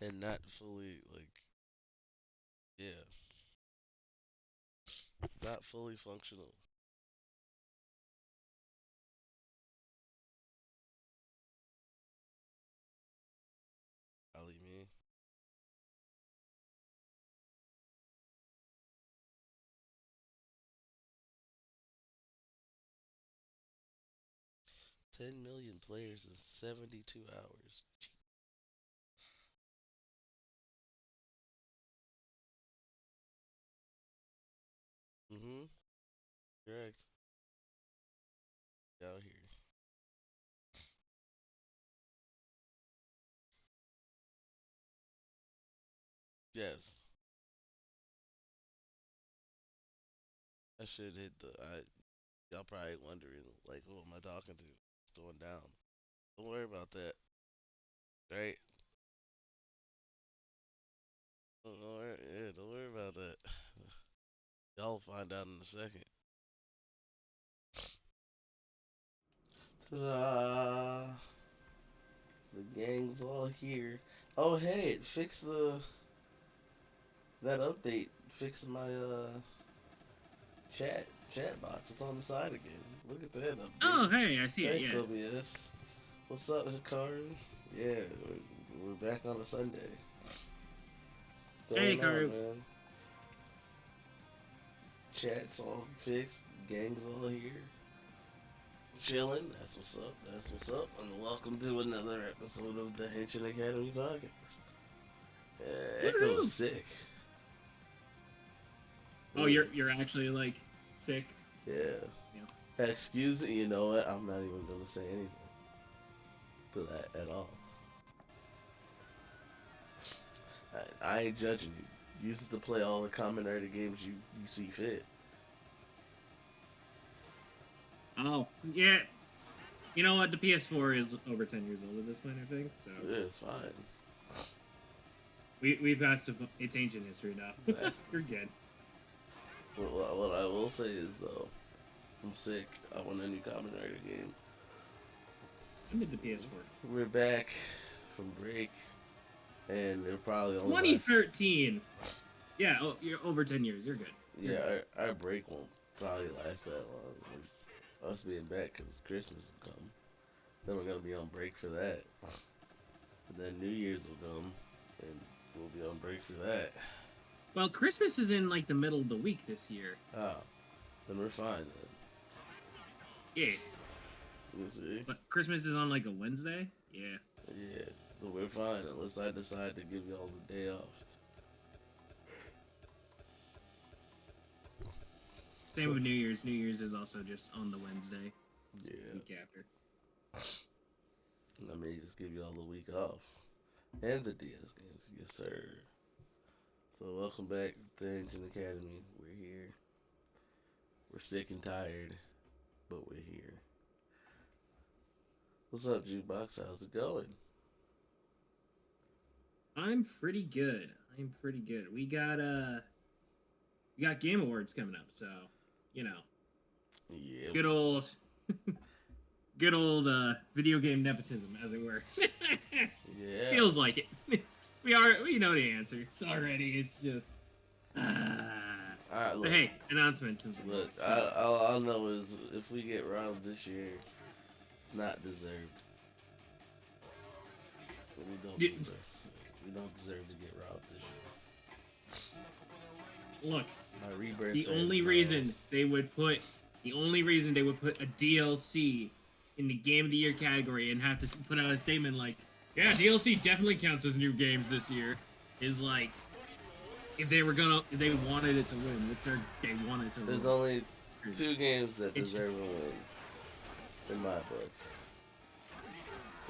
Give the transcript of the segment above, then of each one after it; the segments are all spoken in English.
and not fully like yeah, not fully functional. Ali me. 10 million players in 72 hours. Mm-hmm. Correct. Out here. Yes. I should hit the. Y'all probably wondering like, who am I talking to? It's going down. Don't worry about that. Right? Don't worry. Yeah, don't worry about that. Y'all find out in a second. Ta-da! The gang's all here. Oh hey, it fixed the that update. Fixed my chat box. It's on the side again. Look at that update. Oh, hey, I see it. Thanks, Yeah. OBS. What's up, Hikaru? Yeah, we're back on a Sunday. What's Hey, going on, Karu. man? Chat's all fixed. Gang's all here. Chilling. That's what's up. That's what's up. And welcome to another episode of the Henshin Academy podcast. Echo is Woohoo! sick. Oh, you're actually like sick. Yeah. Yeah. Excuse me. You know what? I'm not even gonna say anything to that at all. I ain't judging you. You used to play all the Kamen Rider games you see fit. Oh, yeah. You know what? The PS4 is over 10 years old at this point, I think. So Yeah, it's fine. we passed its ancient history now. Exactly. You're good. What I will say is though, I'm sick. I want a new Kamen Rider game. When did the PS4? We're back from break, and it'll probably only last. 2013. Yeah. Oh, you're over 10 years. You're good. You're Yeah, good. our break won't probably last that long. With us being back because Christmas will come. Then we're gonna be on break for that. And then New Year's will come, and we'll be on break for that. Well, Christmas is in like the middle of the week this year. Oh, then we're fine then. Yeah. You see? But Christmas is on like a Wednesday. Yeah. Yeah, so we're fine unless I decide to give y'all the day off. Same with New Year's. New Year's is also just on the Wednesday, Yeah, week after. I may just give y'all a week off. And the DS games, yes sir. So welcome back to Engine Academy. We're here. We're sick and tired, but we're here. What's up, Jukebox? How's it going? I'm pretty good. I'm pretty good. We got Game Awards coming up, so you know, Yeah, good old good old video game nepotism, as it were. yeah. Feels like it. We know the answers already. It's just Alright, but look. hey, announcements and things. Look, So, all I know is if we get robbed this year, it's not deserved. We don't d- deserve. We don't deserve to get robbed this look, year. My rebirth. the fans only know. reason they would put a DLC in the Game of the Year category and have to put out a statement like, "Yeah, DLC definitely counts as new games this year," is like if they wanted it to win, they wanted to There's win. only It's crazy. two games that It's deserve a win in my book: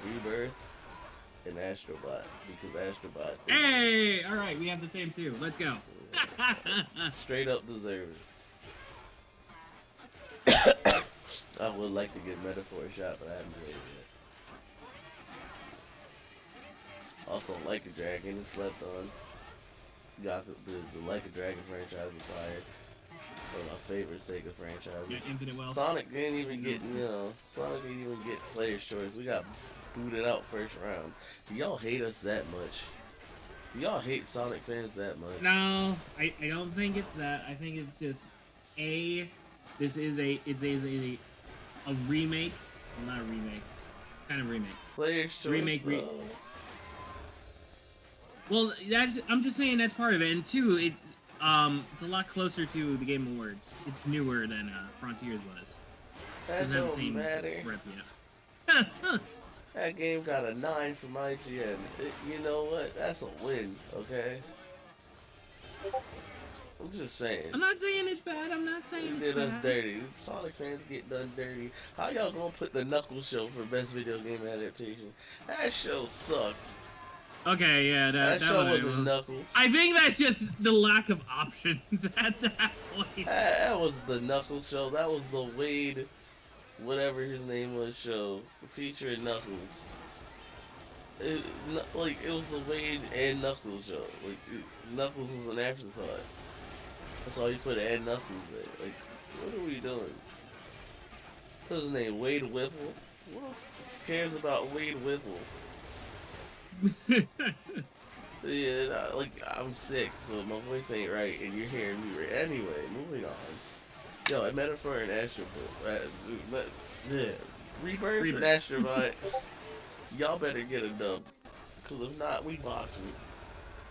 Rebirth and Astrobot, because Astrobot hey, all right, we have the same two. Let's go. straight up deserve it. I would like to get Metaphor a shot, but I haven't played it yet. Also, Like a Dragon is slept on. Got the Like a Dragon franchise is fire. One of my favorite Sega franchises. Yeah, Infinite Wealth. Sonic didn't even get, Sonic didn't even get Player's Choice. We got booted out first round. Do y'all hate us that much? Y'all hate Sonic fans that much. No, I don't think it's that. I think it's just a this is a remake. Well, not a remake. Kind of remake. Player's choice, Remake. though. Well, that's I'm just saying that's part of it. And two, it's a lot closer to the Game Awards. It's newer than Frontiers was. That Doesn't have the don't same matter. rep yet. That game got a 9 from IGN. You know what? That's a win, okay? I'm just saying. I'm not saying it's bad. I'm not saying They it's did us bad. dirty. Sonic fans get done dirty. How y'all gonna put the Knuckles show for best video game adaptation? That show sucked. Okay, yeah, That that show one. wasn't Knuckles. I think that's just the lack of options at that point. That was the Knuckles show. That was the Wade, whatever his name was, show featuring Knuckles. It was the Wade and Knuckles show. Knuckles was an afterthought. That's all you put and Knuckles there. Like, what are we doing? What's his name? Wade Whipple? Who cares about Wade Whipple? Yeah, I'm sick, so my voice ain't right, and you're hearing me right. Anyway, moving on. Yo, a metaphor and Astrobot. Yeah, Rebirth and Astrobot. Y'all better get a dub, cause if not, we boxing.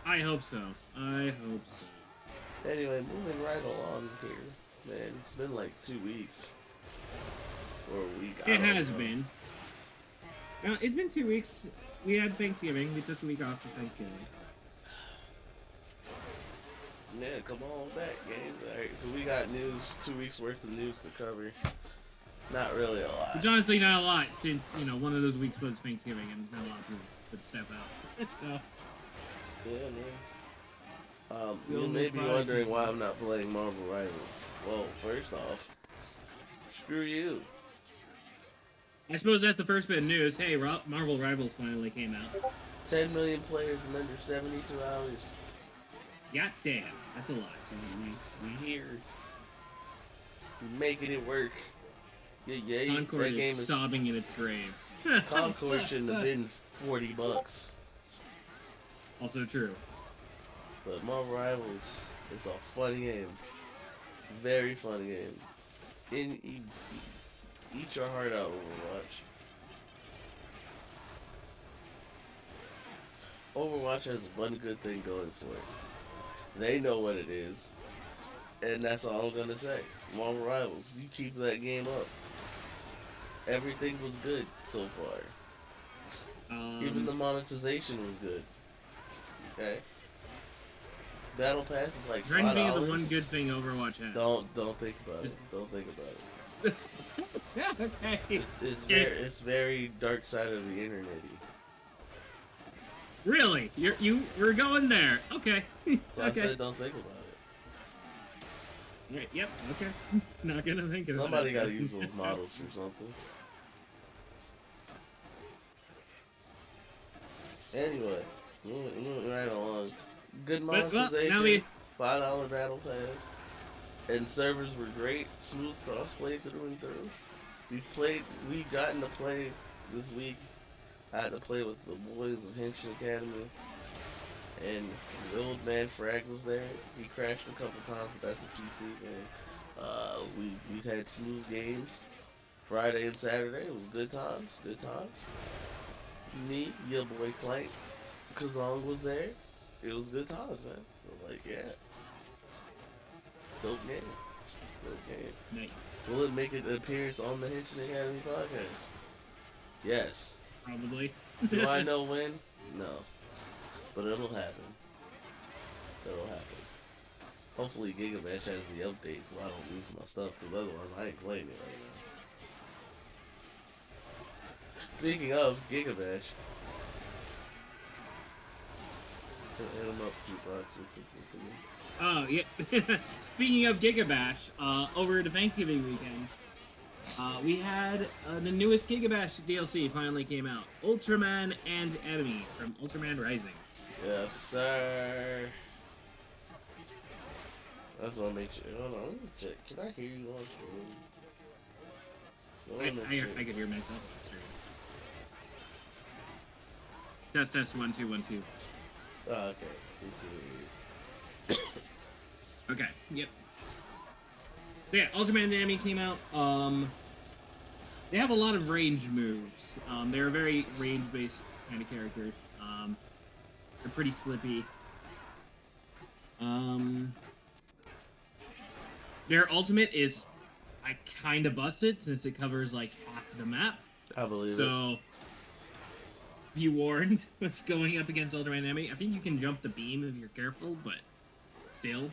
I hope so. I hope so. Anyway, moving right along here. Man, it's been like 2 weeks. Or a week. It has been. It's been 2 weeks. We had Thanksgiving. We took the week off for Thanksgiving. So. Yeah, come on back, gang. Alright, so we got news, 2 weeks worth of news to cover. Not really a lot. Which honestly not a lot, since, one of those weeks was Thanksgiving and not a lot of people would step out. So. Yeah, man. You may be wondering why I'm not playing Marvel Rivals. Well, first off, screw you. I suppose that's the first bit of news. Hey, Marvel Rivals finally came out. 10 million players in under 72 hours. God damn, that's a lot. So we here. We making it work. Yeah, Concord that game is sobbing in its grave. Concord shouldn't have been $40. Also true. But Marvel Rivals is a fun game. Very fun game. Eat your heart out, Overwatch. Overwatch has one good thing going for it. They know what it is. And that's all I'm gonna say. Marvel Rivals, you keep that game up. Everything was good so far. Even the monetization was good. Okay? Battle Pass is like $5. Trying to think of the one good thing Overwatch has. Don't think about it. Don't think about it. Okay. It's very dark side of the internet. Really? We're going there. Okay. So okay. I said don't think about it. Right, yep, okay. Not gonna think of it. Somebody gotta use those models for something. Anyway, moving right along. Good monetization, $5 battle pass, and servers were great, smooth crossplay through and through. We gotten to play this week. I had to play with the boys of Henshin Academy, and the old man Frag was there. He crashed a couple times, but that's a PC game. We had smooth games. Friday and Saturday, it was good times. Me, your boy Clank, Kazong was there. It was good times, man. So yeah. Dope game. Nice. Will it make an appearance on the Henshin Academy podcast? Yes. Probably. Do I know when? No. But it'll happen. Hopefully Gigabash has the update so I don't lose my stuff, because otherwise I ain't playing it right now. Speaking of Gigabash, hit him up, Jukebox. Oh, yeah. Speaking of Gigabash, over the Thanksgiving weekend, we had the newest Gigabash DLC finally came out. Ultraman and Enemy from Ultraman Rising. Yes, sir. That's what makes you. Hold on, let me check. Can I hear you on stream? I could hear myself on stream. Test 1 2 1 2. Oh, okay. Okay. Yep. So yeah, Ultraman Anime came out. They have a lot of range moves. They're a very range-based kind of character. They're pretty slippy. Um, their ultimate is I kind of busted since it covers like half the map. I believe it. So be warned with going up against Ultraman Enemy. I think you can jump the beam if you're careful, but still.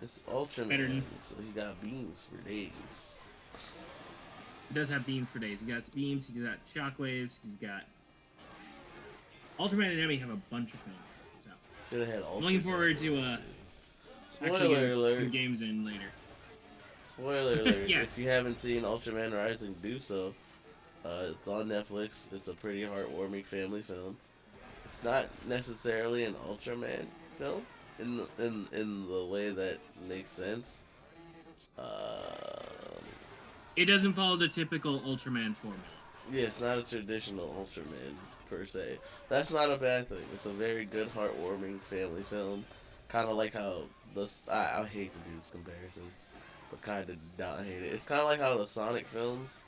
It's Ultraman, so he got beams for days. He does have beams for days. He got beams, he's got shockwaves, he's got Ultraman and Enemy have a bunch of things. So Should have had Ultraman. I'm looking forward to spoiler alert. some games in later. Spoiler alert. Yeah. If you haven't seen Ultraman Rising, do so. It's on Netflix. It's a pretty heartwarming family film. It's not necessarily an Ultraman film in the way that makes sense. It doesn't follow the typical Ultraman formula. Yeah, it's not a traditional Ultraman per se. That's not a bad thing. It's a very good, heartwarming family film. Kind of like how I hate to do this comparison, but kind of not hate it. It's kind of like how the Sonic films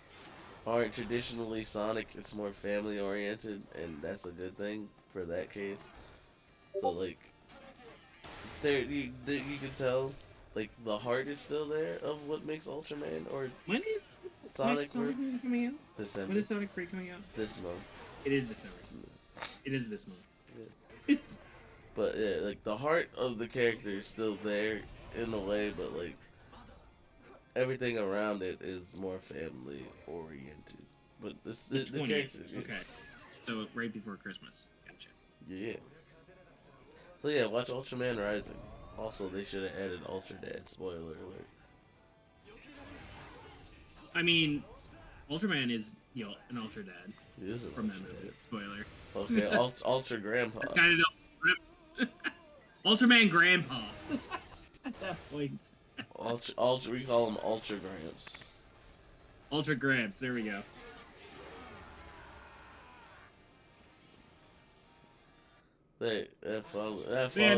aren't traditionally Sonic. It's more family oriented, and that's a good thing for that case. So like, you can tell, like the heart is still there of what makes Ultraman or When is Sonic Sonic movie coming out? December. When is Sonic 3 coming out? This month. It is December. It is this month. Yeah. But yeah, like the heart of the character is still there in a way, but like everything around it is more family oriented. But the characters, yeah. Okay. So right before Christmas. Gotcha. Yeah. So yeah, watch Ultraman Rising. Also, they should have added Ultra Dad. Spoiler alert. I mean, Ultraman is an Ultra Dad He is an from that Ultra movie. Dad. Spoiler. Okay, Ultra Grandpa. It's kind of Ultraman Grandpa. At that point. Ultra. We call him Ultra Gramps. Ultra Gramps. There we go. That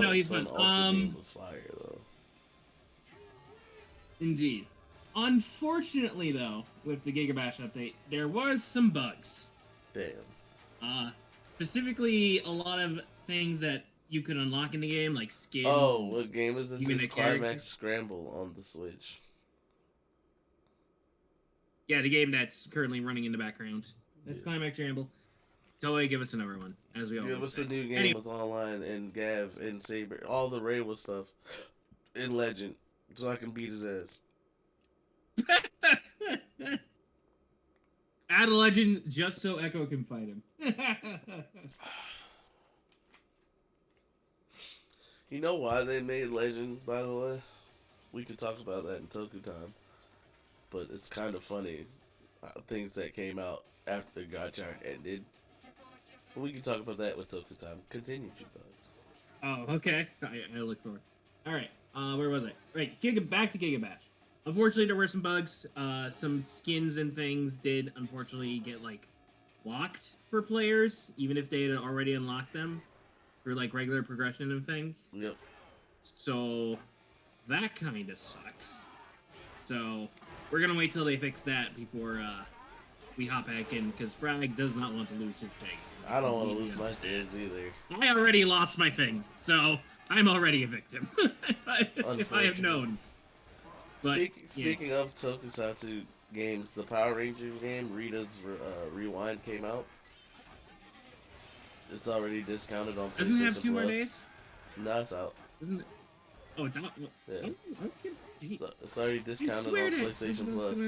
no, he's fun. fun. Ultra game was fire though. Indeed. Unfortunately, though, with the Gigabash update, there was some bugs. Damn. Specifically, a lot of things that you could unlock in the game, like skins. Oh, what game is this? Even It's the Climax characters. Scramble on the Switch. Yeah, the game that's currently running in the background. That's Yeah. Climax Ramble. Totally give us another one, as we always Give us say. a new game Anyway. with online and Gav and Saber, all the Reiwa stuff in Legend, so I can beat his ass. Add a legend just so Echo can fight him. You know why they made Legend, by the way? We could talk about that in Toku Time. But it's kind of funny, things that came out after Gachar ended. But we can talk about that with Toku Time. Continue, Jukebox. Oh, okay. I look forward. All right. Where was I? Right. Back to Gigabash. Unfortunately, there were some bugs. Some skins and things did unfortunately get locked for players, even if they had already unlocked them for regular progression and things. Yep. So that kind of sucks. So we're gonna wait till they fix that before we hop back in, because Frag does not want to lose his things. I don't want to lose my things either. I already lost my things, so I'm already a victim. if I have known. But, Speaking of Tokusatsu games, the Power Ranger game, Rita's Rewind, came out. It's already discounted on PlayStation Doesn't it have 2 more Plus. days? No, it's out. Isn't it? Oh, it's out. Yeah. Oh, okay. It's already discounted on that PlayStation Plus.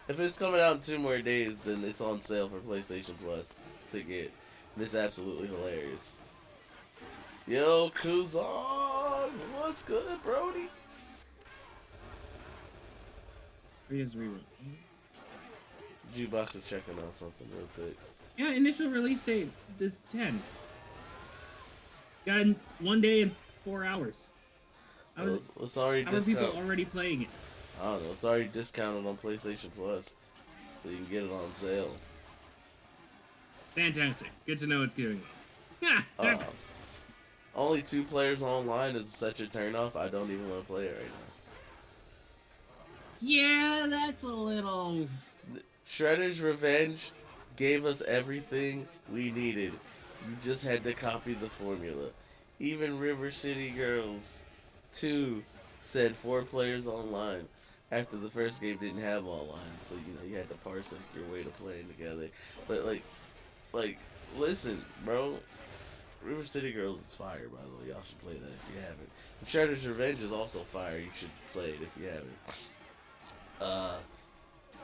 If it's coming out in 2 more days, then it's on sale for PlayStation Plus to get. And it's absolutely hilarious. Yo, Kuzan! What's good, Brody? Here's rerun. Jukebox is checking out something real quick. Yeah, initial release date is 10th. Got in 1 day and 4 hours. It's already How are discounted. people already playing it? I don't know. It's already discounted on PlayStation Plus, so you can get it on sale. Fantastic. Good to know it's going well. Uh, only 2 players online is such a turnoff. I don't even want to play it right Yeah, that's a little. now. Shredder's Revenge gave us everything we needed. You just had to copy the formula. Even River City Girls 2 said 4 players online after the first game didn't have online. So, you had to parsec your way to playing together. But, like, listen, bro. River City Girls is fire, by the way. Y'all should play that if you haven't. And Shredder's Revenge is also fire. You should play it if you haven't. Uh,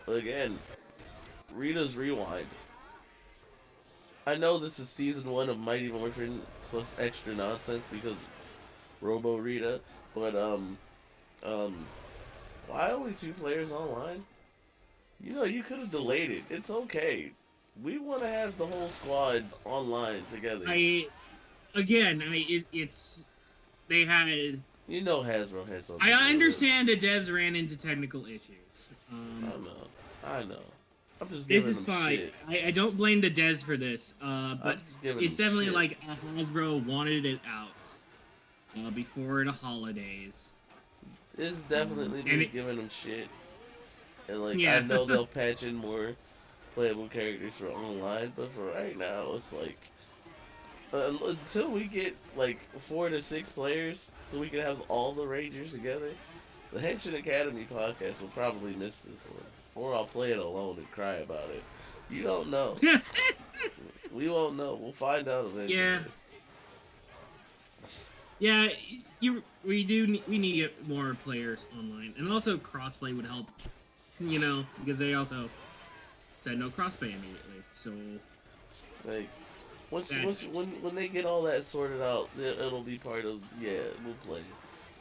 again, Rita's Rewind. I know this is season 1 of Mighty Morphin plus extra nonsense because Robo Rita, but um, why only 2 players online? You could have delayed it. It's okay. We want to have the whole squad online together. It's they had. Hasbro has something. I understand the devs ran into technical issues. I know. I'm just this giving is them fine. shit. I don't blame the devs for this. But it's definitely shit. like Hasbro wanted it out before the holidays. This is definitely me giving them shit. And I know they'll patch in more playable characters for online, but for right now, it's like until we get 4 to 6 players, so we can have all the Rangers together. The Henshin Academy podcast will probably miss this one, or I'll play it alone and cry about it. You don't know. We won't know. We'll find out eventually. Yeah, we need to get more players online, and also crossplay would help. Because they also said no crossplay immediately. So, when they get all that sorted out, it'll be part of we'll play.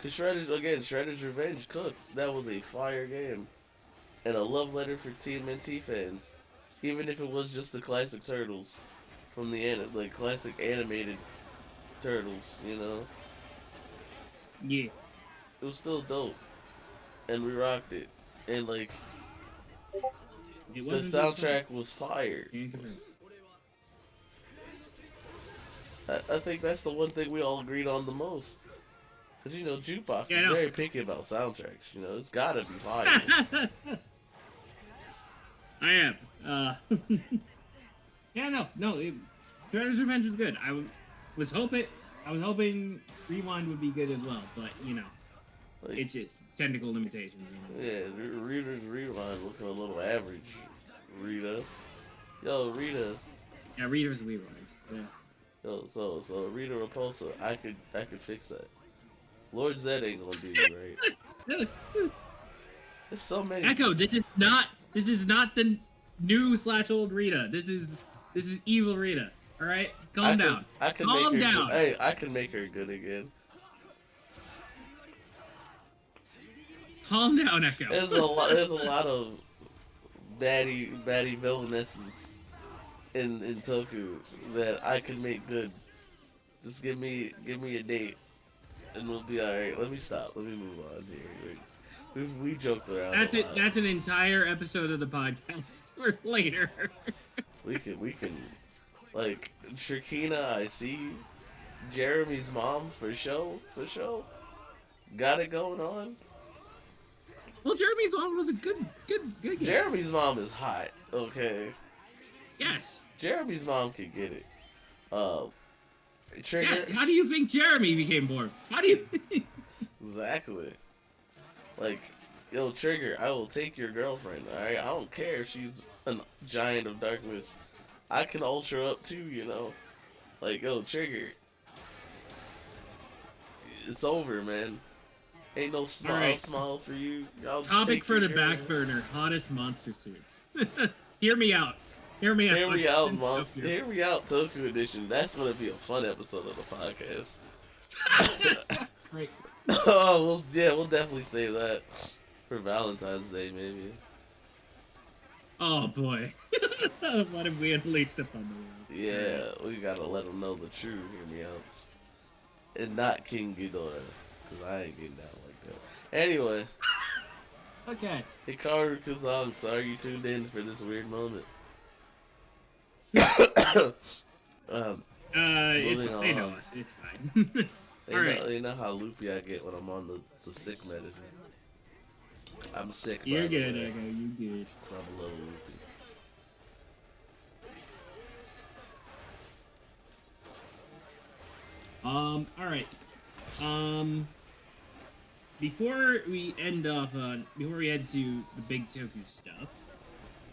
Cause Shredder's Revenge cooked. That was a fire game, and a love letter for TMNT fans. Even if it was just the classic Turtles from the classic animated Turtles, Yeah. It was still dope, and we rocked it, and the soundtrack was fire. I think that's the one thing we all agreed on the most. Because, Jukebox is very picky about soundtracks. It's gotta be fire. I am. Shredder's Revenge was good. I was hoping Rewind would be good as well, but, it's just technical limitations. Yeah, Rita's Rewind looking a little average. Rita. Yo, Rita. Yeah, Rita's Rewind. Yeah. Yo, so Rita Repulsa, I could fix that. Lord Zed ain't gonna do you right. There's so many. Echo, this is not the new / old Rita. This is evil Rita. All right, calm down. Calm down. Hey, I can make her good again. Calm down, Echo. There's a lot of baddie villainesses in Toku that I can make good. Just give me a date, and we'll be all right. Let me stop. Let me move on here. We joked around. That's it. That's an entire episode of the podcast for later. We can Shirkina. I see you. Jeremy's mom for show. Got it going on. Well, Jeremy's mom was a good game. Jeremy's mom is hot. Okay. Yes. Jeremy's mom can get it. Trigger. Yeah, how do you think Jeremy became born? How do you? Exactly. Yo, Trigger, I will take your girlfriend. All right, I don't care if she's a giant of darkness. I can ultra up too, Yo, Trigger. It's over, man. Ain't no smile for you. Topic for the back burner: hottest monster suits. Hear me out. Hear me out, monster. Hear me out, Toku Edition. That's gonna be a fun episode of the podcast. Great. Oh, we'll definitely save that for Valentine's Day, maybe. Oh boy, what if we unleashed upon the world? Yeah, we gotta let them know the true Hear me outs, and not King Ghidorah, because I ain't getting down like that. Anyway. Okay. Hikaru Kazan, sorry you tuned in for this weird moment. um, It's moving fine. They know on. us. It's fine. All right. They know how loopy I get when I'm on the sick medicine. I'm sick, by You're the good, way, Echo. You good. so I'm a little loopy. All right. Um, before we end off, before we head to the big Toku stuff,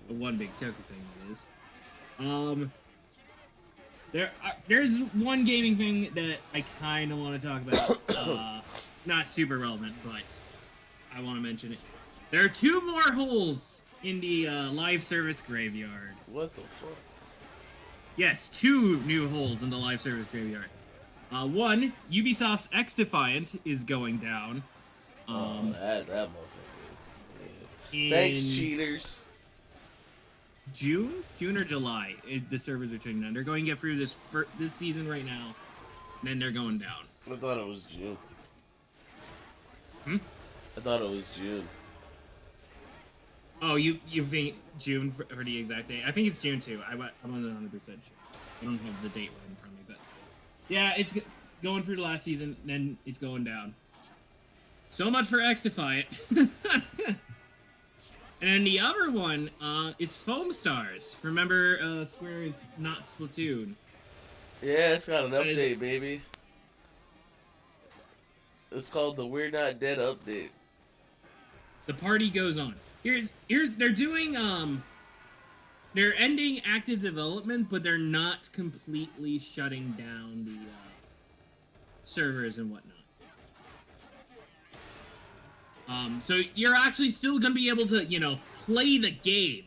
the one big Toku thing that is, there's one gaming thing that I kind of want to talk about. Not super relevant, but I want to mention it. There are two more holes in the live service graveyard. What the fuck? Yes, two new holes in the live service graveyard. One, Ubisoft's X Defiant is going down. That motherfucker. Yeah. Thanks, In cheaters. June or July, the servers are turning down. They're going to get through this season right now, and then they're going down. I thought it was June. Hmm? I thought it was June. Oh, you think June for the exact date? I think it's June too. I'm not 100% sure. I don't have the date right in front of me, but yeah, it's going through the last season, then it's going down. So much for X Defiant. And then the other one is Foam Stars. Remember, Square is not Splatoon. Yeah, it's got an That update, is- baby. It's called the We're Not Dead update. The party goes on. Here's they're doing they're ending active development, but they're not completely shutting down the servers and whatnot. So you're actually still gonna be able to, play the game.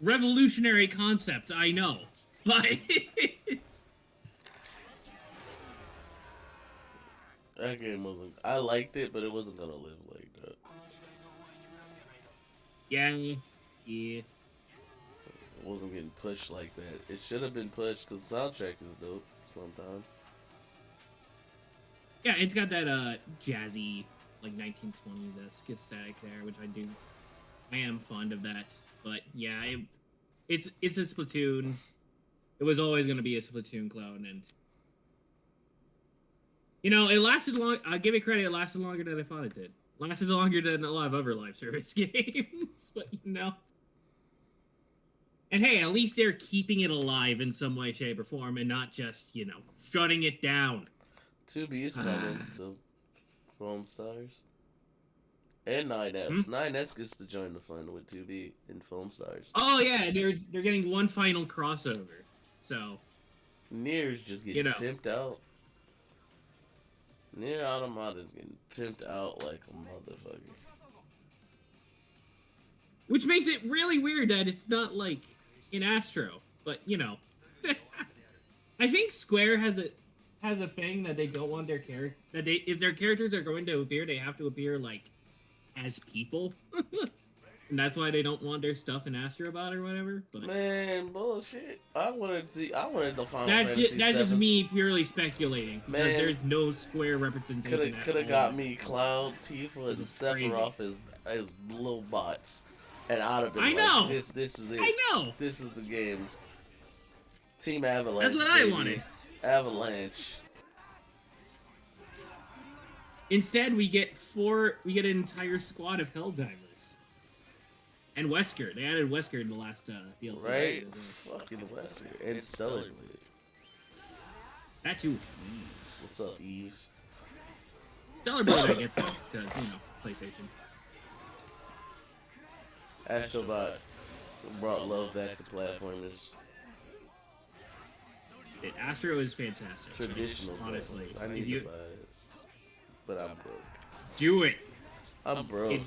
Revolutionary concept, I know, but it's That game wasn't. I liked it, but it wasn't gonna live like that. yeah. It wasn't getting pushed like that. It should have been pushed because the soundtrack is dope sometimes. Yeah, it's got that jazzy, like 1920s-esque aesthetic there, which I do. I am fond of that. But yeah, it's a Splatoon. It was always going to be a Splatoon clone, and it lasted long. I give it credit; it lasted longer than I thought it did. Lasted longer than a lot of other live service games, but And hey, at least they're keeping it alive in some way, shape, or form, and not just shutting it down. 2B is coming to Foam Stars. And 9S. Hmm? 9S gets to join the fun with 2B and Foam Stars. Oh yeah, they're getting one final crossover. So Nier's just getting pimped out. Nier Automata's getting pimped out like a motherfucker. Which makes it really weird that it's not like in Astro, but I think Square has a thing that they don't want their if their characters are going to appear, they have to appear like as people. And that's why they don't want their stuff in Astrobot or whatever. But man, bullshit. I wanted the Final that's Fantasy that's just 7's me purely speculating because Man, there's no Square representation. Could have got me Cloud, Tifa, and Sephiroth as little bots, and I'd have been know. This is it. I know. This is the game. Team Avalanche. That's what I baby. wanted. Avalanche. Instead, we get an entire squad of Helldivers. And Wesker. They added Wesker in the last DLC. Right? Fucking Wesker. And Stellar Blade. That too. Eve. What's up, Eve? Stellar Blade I get though, because, PlayStation. Astrobot brought love back to platformers. Astro is fantastic. Traditional. Honestly. I need to buy it. But I'm broke. Do it. I'm broke.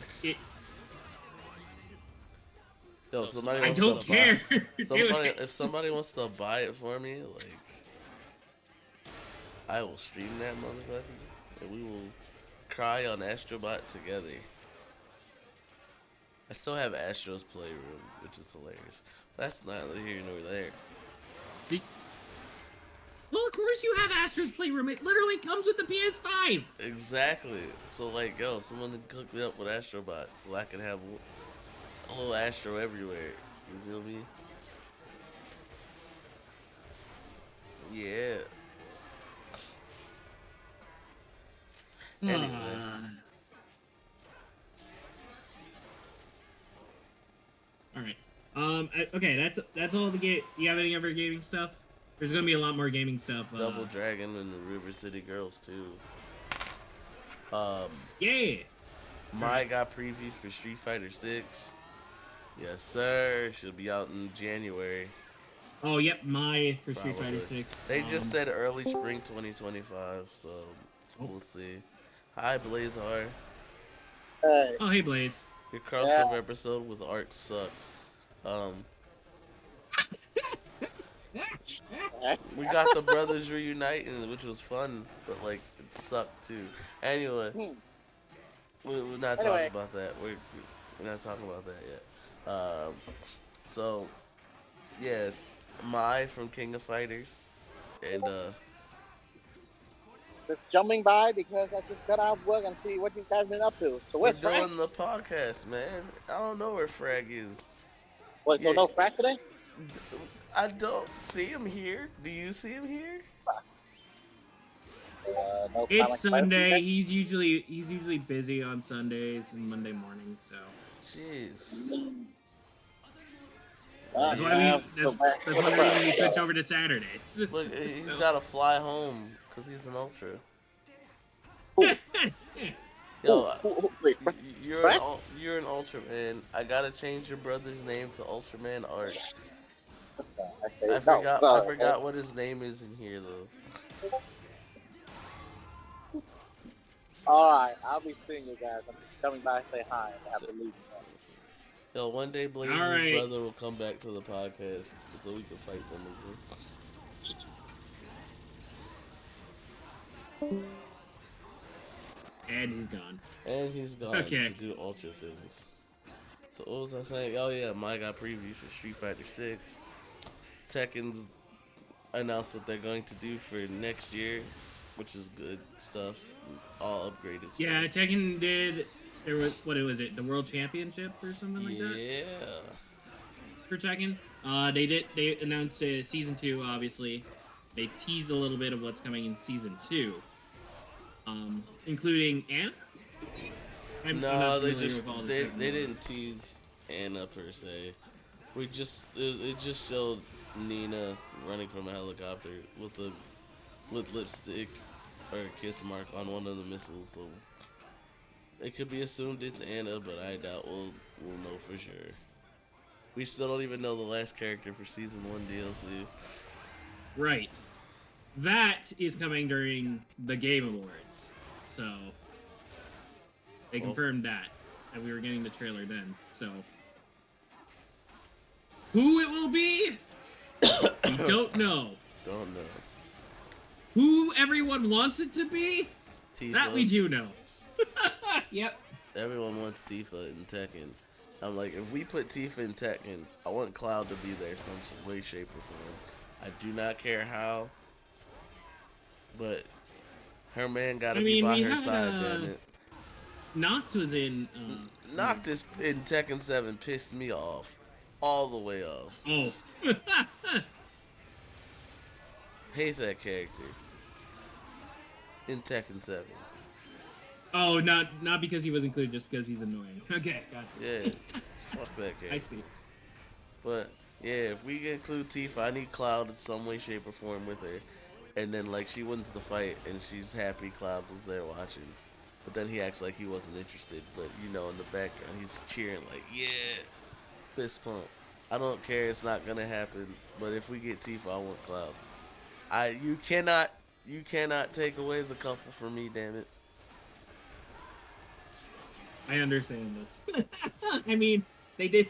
Yo, somebody I wants don't to care. Buy, if somebody wants to buy it for me, like, I will stream that motherfucker, and we will cry on Astrobot together. I still have Astro's Playroom, which is hilarious. That's neither here nor there. Well, of course you have Astro's Playroom. It literally comes with the PS5. Exactly. So, like, yo, someone can hook me up with Astrobot so I can have a little Astro everywhere. You feel me? Anyway, All right. Okay, that's all the game. You have any other gaming stuff? There's gonna be a lot more gaming stuff. Double Dragon and the River City Girls too. Um, Yeah. My got preview for Street Fighter 6. Yes, sir. She'll be out in January, Oh, yep. My for Street Fighter probably. 6. They just said early spring 2025, so Oh. we'll see. Hi, Blazar. Hey, Oh, hey, Blaze. Your yeah. crossover episode with Ark sucked. Um, we got the brothers reuniting, which was fun, but like it sucked too. Anyway, we're not talking Anyway. about that. We're not talking about that yet. So yes, Mai from King of Fighters, and Just jumping by because I just got out of work and see what you guys been up to. So we're where's Frank? doing the podcast, man. I don't know where Frag is. Wait, so Yeah. no Frank today? I don't see him here. Do you see him here? No It's comic Sunday. Friday? He's usually busy on Sundays and Monday mornings. So Jeez. that's why Yeah, that's so back one to the reason we front. switch over to Saturdays. Look, he's So- got to fly home because he's an ultra. Who? Yo, Wait, Frank? you're an Ultraman. I gotta change your brother's name to Ultraman Arc. I forgot what his name is in here though. Alright, I'll be seeing you guys. I'm just coming by to say hi and have to leave. Yo, one day Blaze's All right. brother will come back to the podcast so we can fight them again. And he's gone. And he's gone Okay. to do Ultra things. So what was I saying? Oh yeah, Mike got previews for Street Fighter 6. Tekken's announced what they're going to do for next year, which is good stuff. It's all upgraded stuff. Yeah, Tekken did. There was what was it? The World Championship or something like that Yeah. for Tekken. They announced season 2. Obviously, they teased a little bit of what's coming in season 2. Including Anna. I'm No, not they familiar just with all the they Tekken didn't tease Anna per se. It just showed Nina running from a helicopter with lipstick or a kiss mark on one of the missiles. So it could be assumed it's Anna, but I doubt we'll know for sure. We still don't even know the last character for season 1 DLC. Right. That is coming during the Game Awards. So they confirmed that. And we were getting the trailer then. So who it will be? We don't know. Don't know. Who everyone wants it to be? Tifa. That we do know. Yep. Everyone wants Tifa in Tekken. I'm like, if we put Tifa in Tekken, I want Cloud to be there some way, shape, or form. I do not care how, but her man gotta be by we her had, side, damn it. Noct was in. Noctis in Tekken 7 pissed me off. All the way off. Oh. Hate that character. In Tekken 7. Oh, not because he was included, just because he's annoying. Okay, gotcha. Yeah. Fuck that character. I see. But, yeah, if we include Tifa, I need Cloud in some way, shape, or form with her. And then, like, she wins the fight, and she's happy Cloud was there watching. But then he acts like he wasn't interested. But, you know, in the background, he's cheering like, yeah, fist pump. I don't care, it's not gonna happen. But if we get Tifa, I want Cloud. You cannot take away the couple from me, damn it. I understand this. I mean, they did.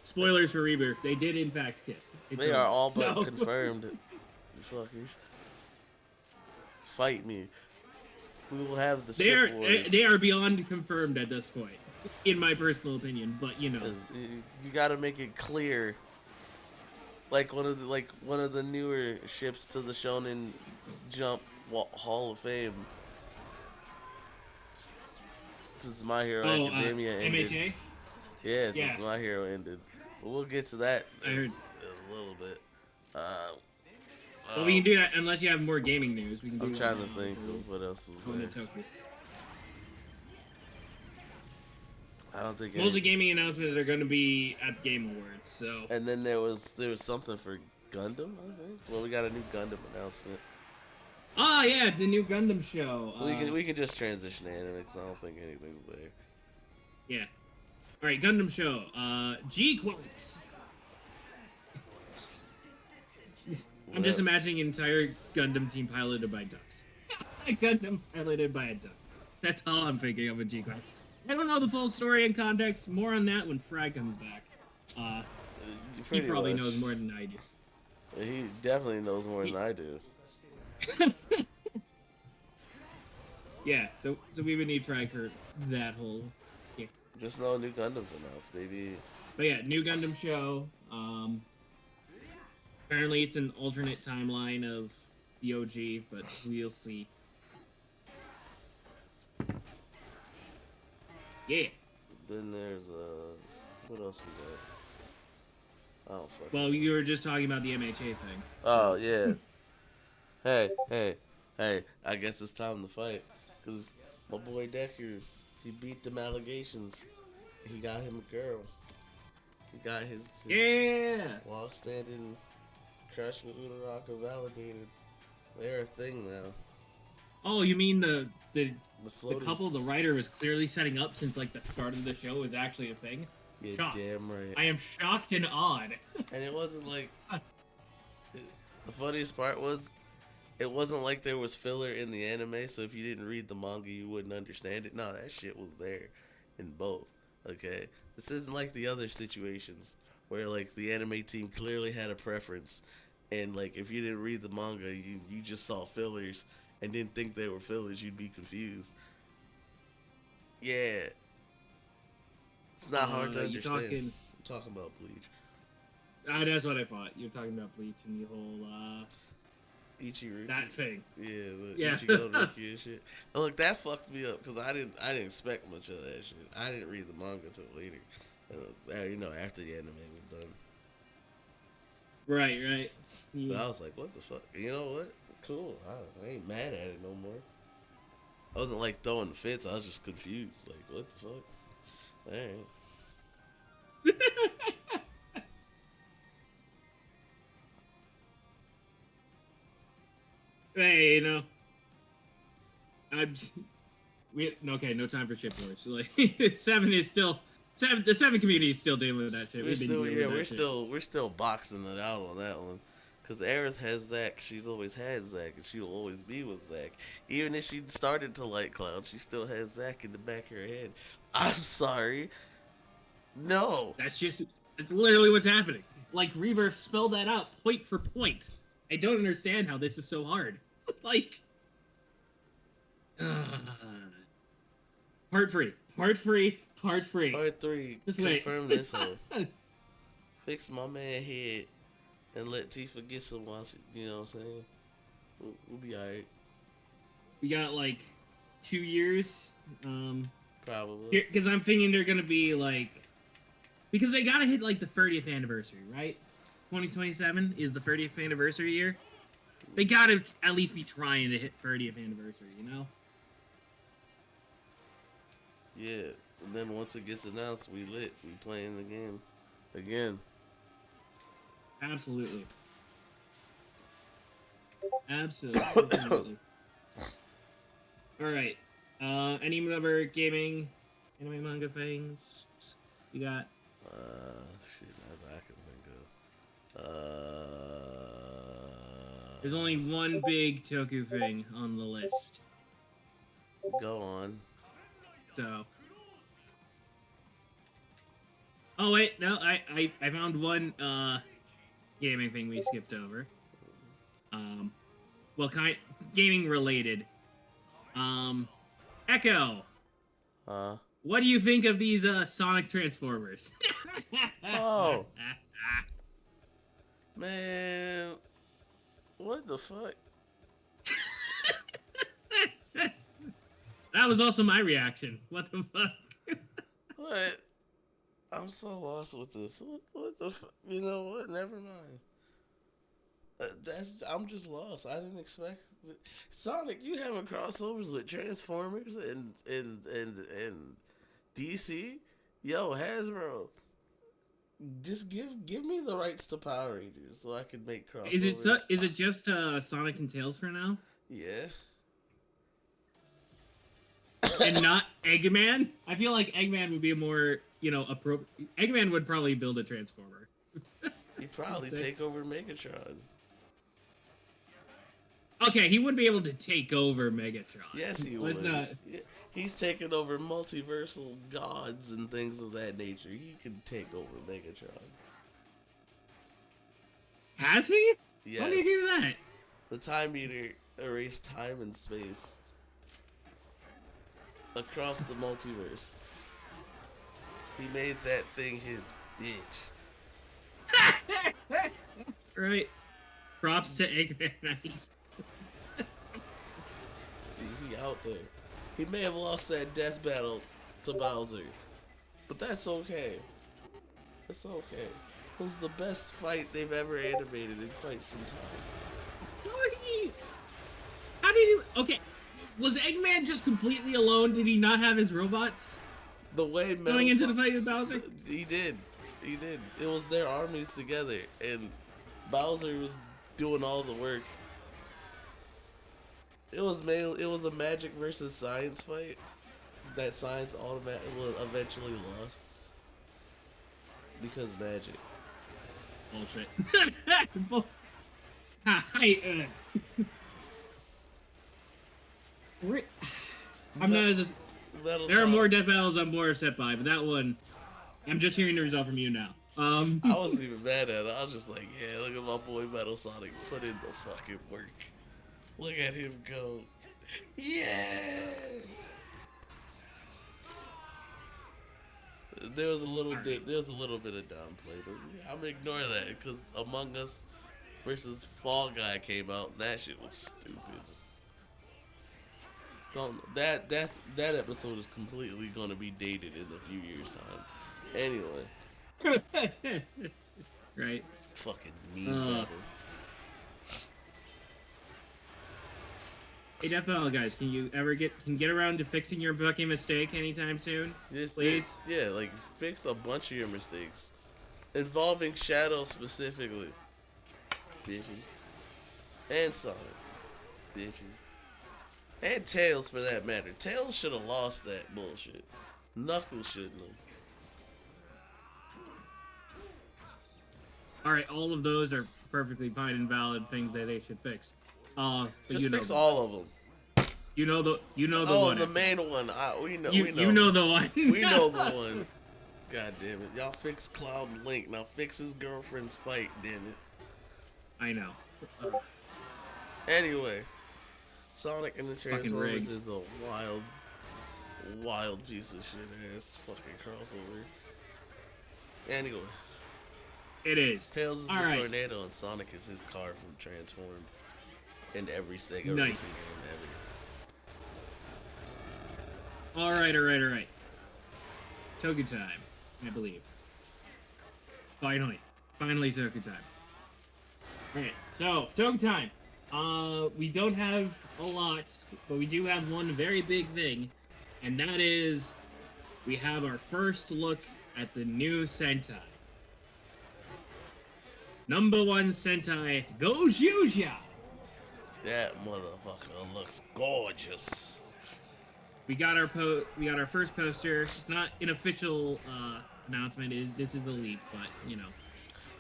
Spoilers for Rebirth. They did, in fact, kiss. They are all but confirmed. You fuckers. Fight me. We will have the ship wars. They are beyond confirmed at this point, in my personal opinion. But you know, 'Cause you gotta make it clear. Like one of the newer ships to the Shonen Jump Hall of Fame. Since My Hero Academia ended. MHA. Yeah, since My Hero ended. But we'll get to that I heard. in a little bit. Well, we can do that unless you have more gaming news. We can do I'm it trying now to think of what else was on the there. Tokyo. I don't think Most of the any. gaming announcements are going to be at the Game Awards, so. And then there was something for Gundam, I think. Well, we got a new Gundam announcement. Oh yeah, the new Gundam show. We can just transition to anime because I don't think anything's there. Yeah. All right, Gundam show. G-Quirks. I'm just imagining an entire Gundam team piloted by ducks. A Gundam piloted by a duck. That's all I'm thinking of a G-Quirk. I don't know the full story and context. More on that when Frag comes back. He probably knows more than I do. He definitely knows more than I do. Yeah, so we would need Frag for that whole. Yeah. Just know new Gundam's announced, baby. But yeah, new Gundam show. Apparently it's an alternate timeline of the OG, but we'll see. Yeah. Then there's what else we got? Oh fuck. Well, you were just talking about the MHA thing. Oh yeah. hey. I guess it's time to fight, cause my boy Decker, he beat them allegations. He got him a girl. He got his Yeah. long-standing crush with Uraraka validated. They're a thing now. Oh, you mean the floating. couple the writer was clearly setting up since like the start of the show is actually a thing? Yeah, Shocked. damn right. I am shocked and awed. And it wasn't like the funniest part was it wasn't like there was filler in the anime, so if you didn't read the manga you wouldn't understand it. No, that shit was there in both. Okay? This isn't like the other situations where like the anime team clearly had a preference and like if you didn't read the manga you just saw fillers and didn't think they were fillers, you'd be confused. Yeah. It's not hard to understand. I'm talking about Bleach. That's what I thought. You're talking about Bleach and the whole Ichigo. that thing. Yeah. Ichigo Rookie and shit. And look, that fucked me up because I didn't expect much of that shit. I didn't read the manga until later. After the anime was done. Right. Yeah. So I was like, what the fuck? You know what? Cool. I ain't mad at it no more. I wasn't like throwing fits. I was just confused. Like, what the fuck? Alright. Hey, no time for shit wars. So, like, seven is still the seven community is still dealing with that shit. We're still boxing it out on that one. Cause Aerith has Zack, she's always had Zack, and she'll always be with Zack. Even if she started to like Cloud, she still has Zack in the back of her head. I'm sorry. No. That's literally what's happening. Like Rebirth spelled that out point for point. I don't understand how this is so hard. Like, part free. Part 3. Just Confirm this hoe. Fix my man head and let Tifa get some once. You know what I'm saying? We'll be alright. We got like 2 years. Probably. Because I'm thinking they're gonna be like, because they gotta hit like the 30th anniversary, right? 2027 is the 30th anniversary year. They gotta at least be trying to hit 30th anniversary, you know? Yeah, and then once it gets announced, we lit. We playing the game again. Absolutely. All right. Any other gaming, anime, manga things you got? Shit, I can think of. There's only one big Toku thing on the list. Go on. So. Oh wait, no, I found one gaming thing we skipped over. Well, gaming related. Echo. What do you think of these Sonic Transformers? Oh. Man. What the fuck? That was also my reaction. What the fuck? What? I'm so lost with this. What the fuck? You know what? Never mind. I'm just lost. I didn't expect Sonic. You having crossovers with Transformers and DC? Yo, Hasbro, just give me the rights to Power Rangers so I can make crossovers. Is it just Sonic and Tails for now, Yeah. and not Eggman? I feel like Eggman would be a more appropriate. Eggman would probably build a Transformer. He'd probably take over Megatron. Okay, he wouldn't be able to take over Megatron. Yes, he Let's would. not. He's taken over multiversal gods and things of that nature. He can take over Megatron. Has he? Yes. How do you do that? The Time Meter erased time and space across the multiverse. He made that thing his bitch. Right. Props to Eggman. He out there. He may have lost that death battle to Bowser, but that's okay. It's okay. It was the best fight they've ever animated in quite some time. How did he? Okay, was Eggman just completely alone? Did he not have his robots The way Metal going into the fight with Bowser? He did. He did. It was their armies together, and Bowser was doing all the work. It was a magic versus science fight. That science was eventually lost because magic. Bullshit. I'm not as. There are more death battles I'm more upset by, but that one, I'm just hearing the result from you now. I wasn't even mad at it. I was just like, yeah, look at my boy Metal Sonic put in the fucking work. Look at him go. Yeah. There was a little bit of downplay, but yeah, I'm gonna ignore that because Among Us versus Fall Guy came out. And that shit was stupid. That episode is completely gonna be dated in a few years time. Anyway. Right. Fucking mean battle. Hey, Death Battle guys, can you ever get around to fixing your fucking mistake anytime soon? Please? Yeah, like fix a bunch of your mistakes. Involving Shadow specifically. Bitches. And Sonic. Bitches. And Tails for that matter. Tails should have lost that bullshit. Knuckles shouldn't have. Alright, all of those are perfectly fine and valid things that they should fix. But just fix all of them. You know the one. Oh, the main one. We know. You know the one. We know the one. God damn it! Y'all fix Cloud and Link. Now fix his girlfriend's fight. Damn it. I know. Anyway, Sonic and the Transformers is a wild piece of shit ass fucking crossover. Anyway. It is. Tails is the tornado and Sonic is his car from Transformed. In every Sega racing game ever. Alright. Toku time, I believe. Finally Toku time. Alright, so, Toku time. We don't have a lot, but we do have one very big thing, and that is, we have our first look at the new Sentai. Number 1 Sentai, Gojouja! That motherfucker looks gorgeous. We got our first poster. It's not an official announcement. This is a leak, but you know.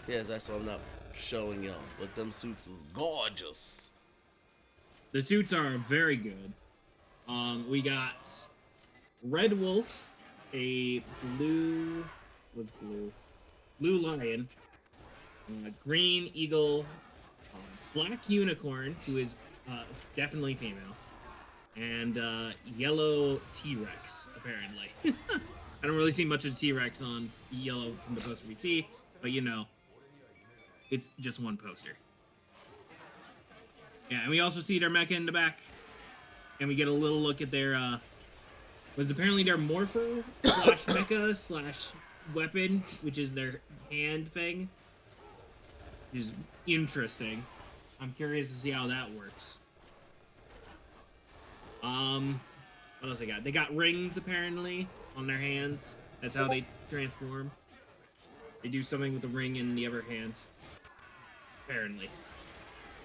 Yes, that's what I'm not showing y'all. But them suits is gorgeous. The suits are very good. We got Red Wolf, a blue lion, green eagle, black unicorn, who is definitely female, and yellow T-Rex, apparently. I don't really see much of T-Rex on yellow from the poster we see, but you know, it's just one poster. Yeah, and we also see their mecha in the back, and we get a little look at their, what's apparently their morpho / mecha / weapon, which is their hand thing, which is interesting. I'm curious to see how that works. What else they got? They got rings apparently on their hands. That's how they transform. They do something with the ring in the other hand. Apparently.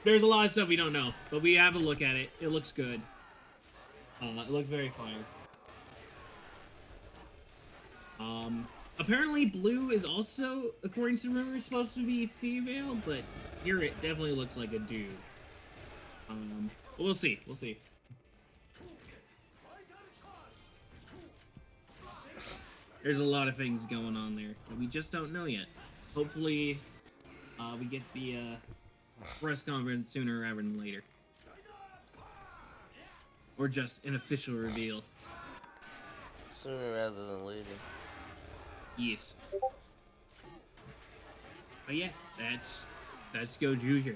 There's a lot of stuff we don't know, but we have a look at it. It looks good. It looks very fire. Apparently Blue is also, according to rumors, supposed to be female, but here it definitely looks like a dude. But we'll see. We'll see. There's a lot of things going on there that we just don't know yet. Hopefully, we get the press conference sooner rather than later. Or just an official reveal. Sooner rather than later. Yes. But yeah, that's Go Juju.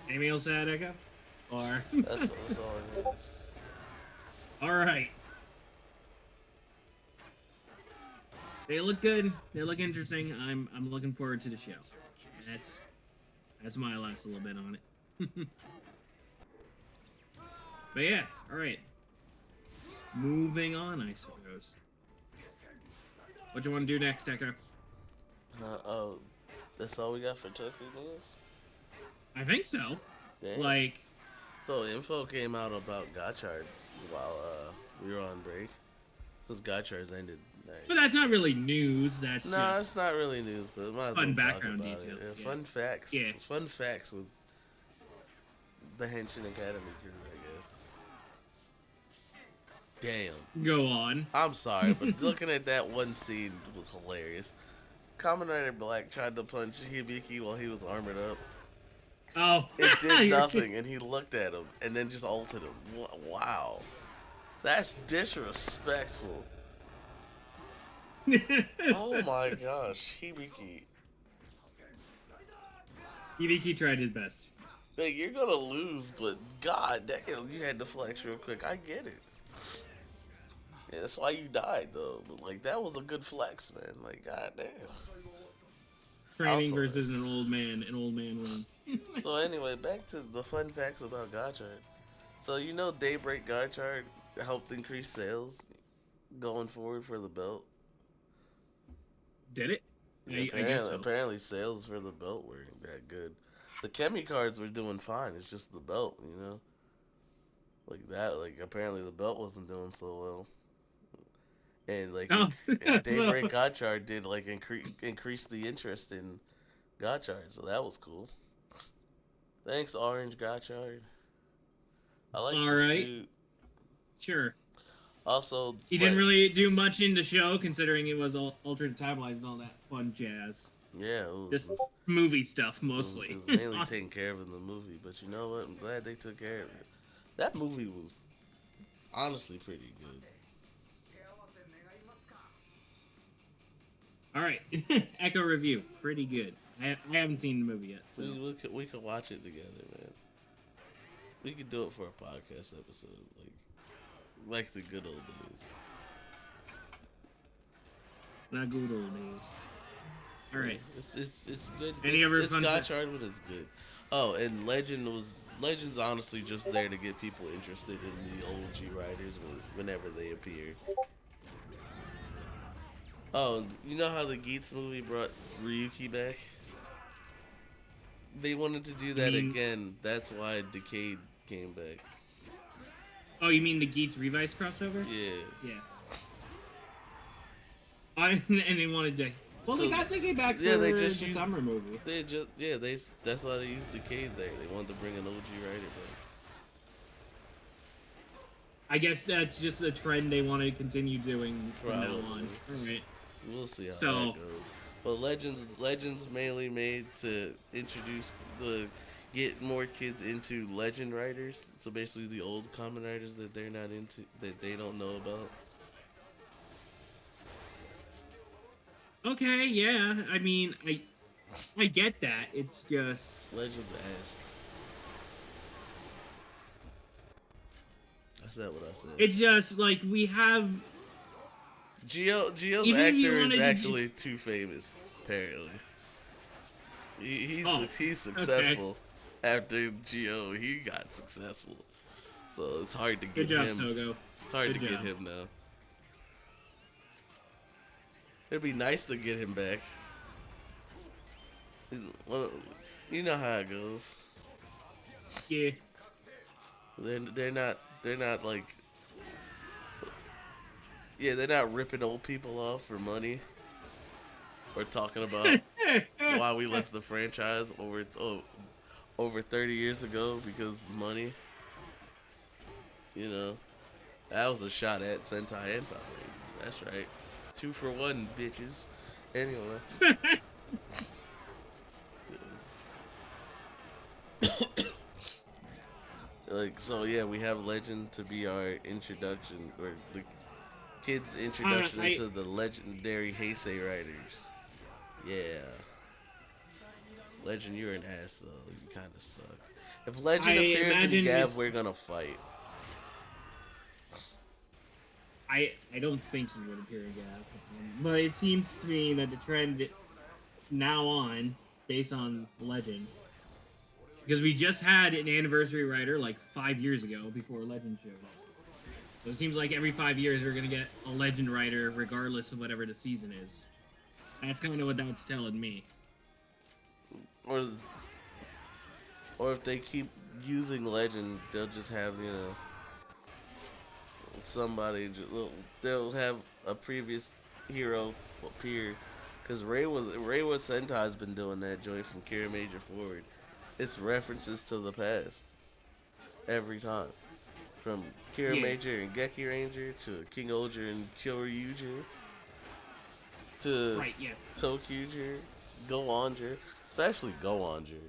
Anything else to add, Echo? Or That's all I need. all right. They look good. They look interesting. I'm looking forward to the show. That's my last little bit on it. But yeah, all right. Moving on, I suppose. What do you want to do next, Echo? Oh, that's all we got for Tokyo News? I think so. Damn. Like, So info came out about Gotchard while we were on break. Since Gotchard's ended. but that's not really news. That's No, just it's not really news, but it might as fun well talk background about detail. it. Yeah, Yeah. Fun facts. Yeah. Fun facts with the Henshin Academy crew, I guess. Damn. Go on. I'm sorry, but looking at that one scene was hilarious. Kamen Rider Black tried to punch Hibiki while he was armored up. Oh, It did nothing, and he looked at him and then just ulted him. Wow. That's disrespectful. Oh my gosh, Hibiki. Hibiki tried his best. Like, you're gonna lose, but god damn, you had to flex real quick. I get it. Yeah, that's why you died, though. But, like, that was a good flex, man. Like, god damn. Training Also- versus an old man wins. So, anyway, back to the fun facts about Gotchard. So, you know, Daybreak Gotchard helped increase sales going forward for the belt. Did it? Yeah, I guess so. apparently sales for the belt weren't that good. The Chemi cards were doing fine. It's just the belt, you know? Like that, like apparently the belt wasn't doing so well. And like Oh. Daybreak Gotchard did like increase the interest in Gotchard, so that was cool. Thanks, Orange Gotchard. I like All your right. suit. Sure. Also, He didn't really do much in the show, considering it was all altered timelines and all that fun jazz. Yeah, it was, Just movie stuff mostly. It was mainly taken care of in the movie, but you know what? I'm glad they took care of it. That movie was honestly pretty good. All right, Echo review, pretty good. I haven't seen the movie yet, so We could watch it together, man. We could do it for a podcast episode, like the good old days. not good old days. All right. It's good. Any other it's fun Gotchard, but it's good. Oh, and Legend's honestly just there to get people interested in the OG writers whenever they appear. Oh, you know how the Geats movie brought Ryuki back? They wanted to do that again. That's why Decade came back. Oh, you mean the Geats Revice crossover? Yeah. Yeah. And they wanted to. Well, they got Decade back for the summer movie. That's why they used Decade there. They wanted to bring an OG writer back. I guess that's just the trend they want to continue doing from now on. Right. We'll see how that goes. But Legends mainly made to get more kids into Legend writers. So basically the old Kamen Riders that they're not into, that they don't know about. Okay, yeah. I mean, I get that. It's just Legends ass. I said what I said. it's just like we have Gio's Even if you actor wanted is to actually too famous. Apparently, Oh, he's okay. successful. After Gio, he got successful. So it's hard to Good get job, him. Sogo. It's hard to Good get job. him now. It'd be nice to get him back. Well, you know how it goes. Yeah. They're not like yeah, they're not ripping old people off for money or talking about why we left the franchise over 30 years ago because money. You know, that was a shot at Sentai and Power Rangers. That's right. 2 for 1, bitches. Anyway, like so, yeah, we have Legend to be our introduction or the kids' introduction I into the legendary Heisei Riders. Yeah, Legend, you're an ass though. You kind of suck. If I Legend appears in imagine Gab, just we're gonna fight. I don't think he would appear again, but it seems to me that the trend now on, based on Legend, because we just had an anniversary writer like 5 years ago before Legend showed up. So it seems like every 5 years we're gonna get a Legend writer, regardless of whatever the season is. That's kind of what that's telling me. Or or if they keep using Legend, they'll just have somebody. They'll have a previous hero appear. Cause Reiwa Sentai's been doing that joint from Kira Major forward. It's references to the past every time. From Kira Yeah, Major and Geki Ranger to King Oger and Kyoryuger to right. Yeah, Tokyuger, Go Onger, especially Go Onger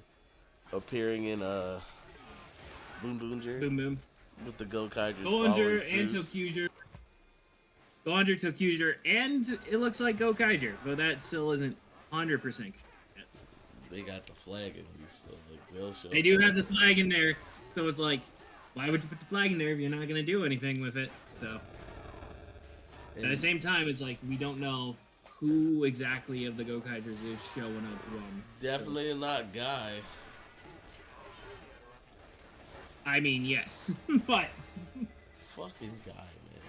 appearing in Boom Boonger boom boom. with the Go Kaijers following Gohanger and suit. Tokuger. Gohanger, Tokuger, and it looks like Gokaiger, but that still isn't 100%. They got the flag at least, so like they'll show They up do have the something. flag in there, so it's like, why would you put the flag in there if you're not gonna do anything with it? So at the And same time, it's like we don't know who exactly of the Gokaigers is showing up when. So definitely not Guy. I mean, yes, but Fucking Guy, man.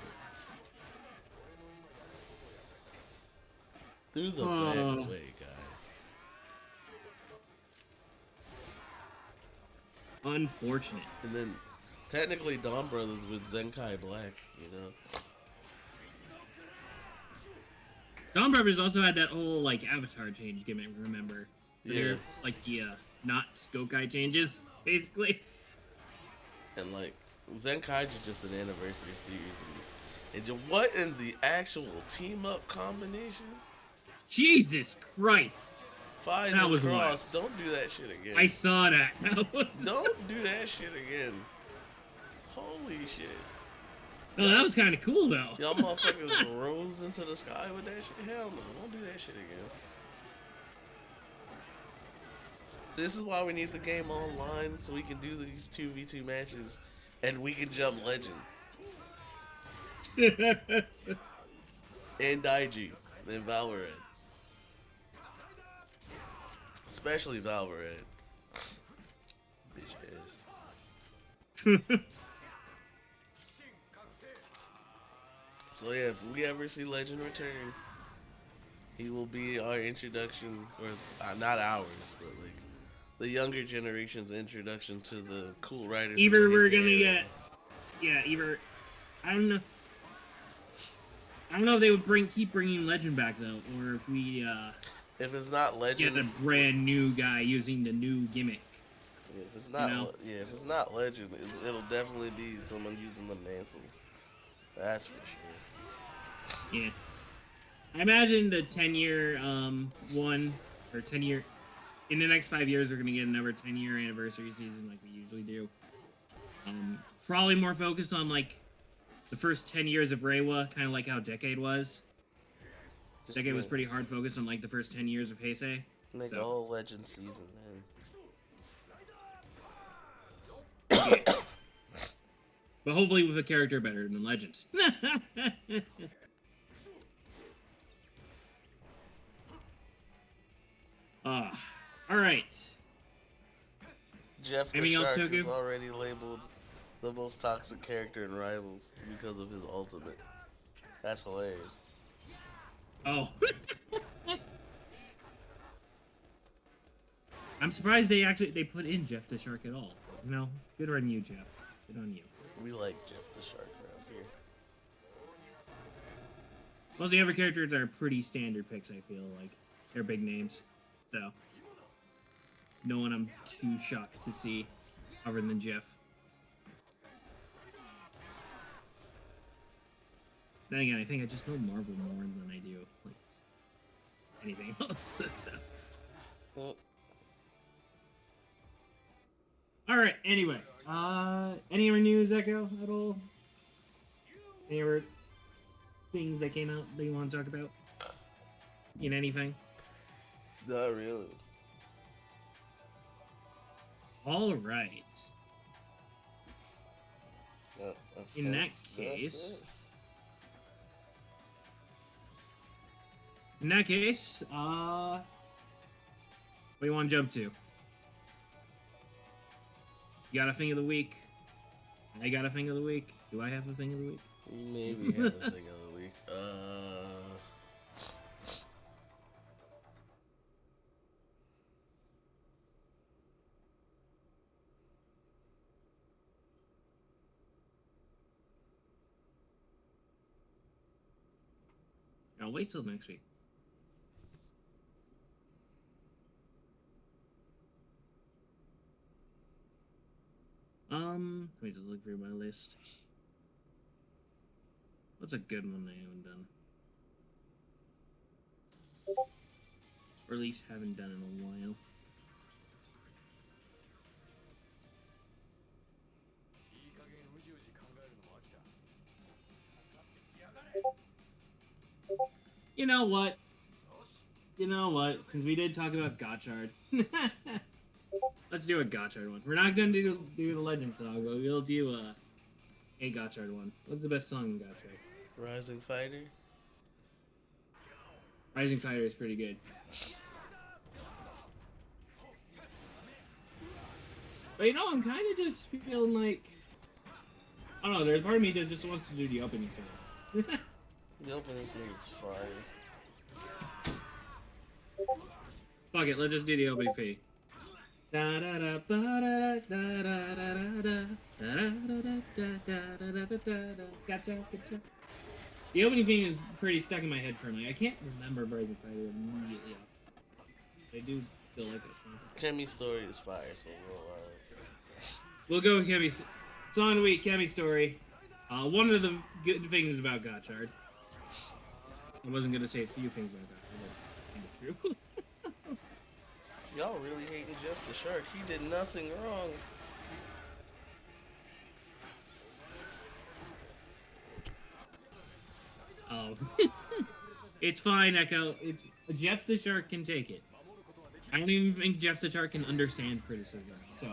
Through the back uh, way, guys. unfortunate. And then technically Dawn Brothers with Zenkai Black, you know. Dawn Brothers also had that whole like avatar change gimmick. Remember? Yeah. They're like not Gokai changes, basically. And like Zenkai is just an anniversary series. And what in the actual team up combination? Jesus Christ, Fies that and was Cross, wild. don't do that shit again. I saw that. That was Don't do that shit again. Holy shit. oh, that was kind of cool though. Y'all motherfuckers rose into the sky with that shit? Hell no, don't do that shit again. So this is why we need the game online, so we can do these 2v2 matches, and we can jump Legend. And Daiji. And Valorant. Especially Valorant. Bitch ass. So yeah, if we ever see Legend return, he will be our introduction, or not ours, but like the younger generation's introduction to the cool writers. Either of the we're Heisei gonna era. get, yeah, either I don't know. I don't know if they would keep bringing Legend back though, or if we If it's not get Legend, a brand new guy using the new gimmick. if it's You not, know? if it's not Legend, it'll definitely be someone using the mantle. That's for sure. Yeah, I imagine the 10-year one or 10-year in the next 5 years we're gonna get another 10-year anniversary season like we usually do. Probably more focused on like the first 10 years of Reiwa, kind of like how Decade was. Just Decade was pretty hard focused on like the first 10 years of Heisei. make a So, whole Legend season, man. yeah. But hopefully with a character better than Legends. All right. Jeff the Anything else, Shark Toku? is already labeled the most toxic character in Rivals because of his ultimate. That's hilarious. Oh. I'm surprised they put in Jeff the Shark at all. You know, good on you, Jeff. Good on you. We like Jeff the Shark around here. Most of the other characters are pretty standard picks, I feel like. They're big names. So, no one I'm too shocked to see other than Jeff. Then again, I think I just know Marvel more than I do, like, anything else. So. Well, Alright, anyway. Any other news, Echo, at all? Any other things that came out that you want to talk about? In anything? not really. Alright. In that That's case... it. In that case, what do you want to jump to? You got a thing of the week? I got a thing of the week. Do I have a thing of the week? Maybe have a thing of the week. I'll wait till next week. Let me just look through my list. What's a good one I haven't done? Or at least haven't done in a while. You know what? You know what? Since we did talk about Gotchard, let's do a Gotchard one. We're not gonna do the Legend song, but we'll do a Gotchard one. What's the best song in Gotchard? Rising Fighter. Rising Fighter is pretty good. But you know, I'm kind of just feeling like, I don't know. There's part of me that just wants to do the opening thing. The opening thing is fire. Fuck it, let's just do the opening fee. Da da da ba da da da da da da da da. Gotcha, gotcha. The opening theme is pretty stuck in my head for me. I can't remember Rising Fighter immediately. I do feel like that song. Kemi's story is fire, so We'll go with Kemi's song of the week. Kemi's story. One of the good things about Gotchard. I wasn't gonna say a few things about Gotchard, but it's kind of true. Y'all really hating Jeff the Shark. He did nothing wrong. Oh. It's fine, Echo. Jeff the Shark can take it. I don't even think Jeff the Shark can understand criticism, so...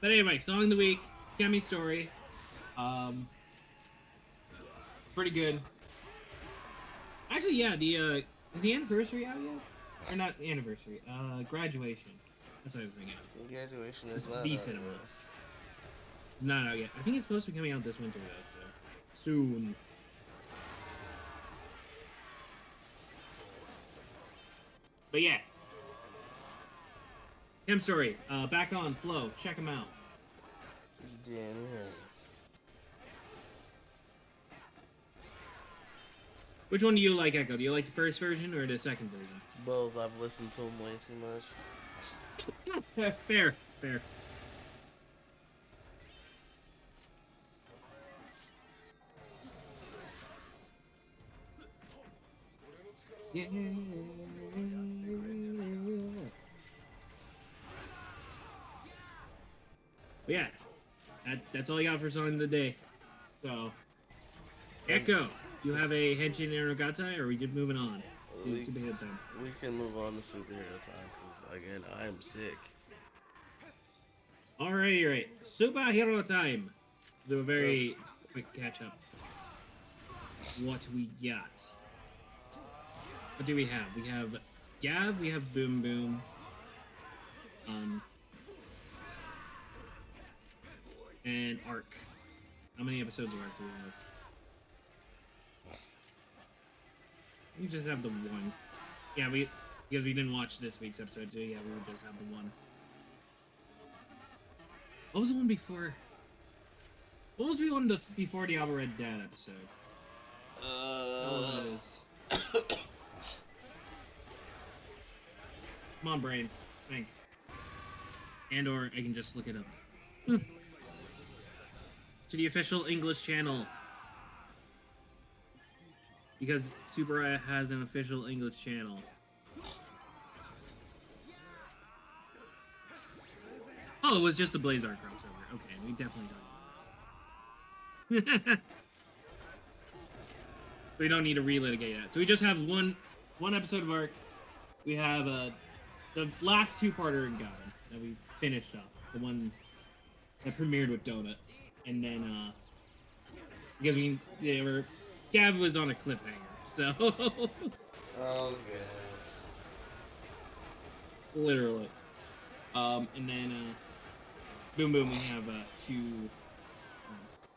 But anyway, song of the week, Kemi story. Pretty good. Actually, yeah, is the anniversary out yet? Or not anniversary, graduation. That's what I'm thinking of. Graduation It's is not decent out amount. yet. It's not out yet. I think it's supposed to be coming out this winter, though, so... Soon. But yeah. Kim story, back on Flow. Check them out. Damn right. Which one do you like, Echo? Do you like the first version or the second version? Both. I've listened to him way too much. Fair, fair. Yeah. But yeah, that's all I got for song of the day. So, Echo, do you have a Henshin Aerogatai, or are we just moving on? To We, superhero time. we can move on to superhero time because again, I'm sick. Alright. Superhero time. Do a very quick catch up. what we got. What do we have? We have Gav, we have Boom Boom. And Arc. How many episodes of Arc do we have? We just have the one. Yeah, because we didn't watch this week's episode, yeah, we would just have the one. What was the one before? What was the one before the Albert Red Dad episode? Come on, brain. Think. And or I can just look it up. To the official English channel. Because Super has an official English channel. Oh, it was just a Blazar crossover. Okay, we definitely don't. We don't need to relitigate that. So we just have one episode of Arc. We have the last two-parter in Gaiden that we finished up. The one that premiered with donuts. And then, because Gav was on a cliffhanger, so. Oh, gosh. Literally. And then, Boom Boom, we have, two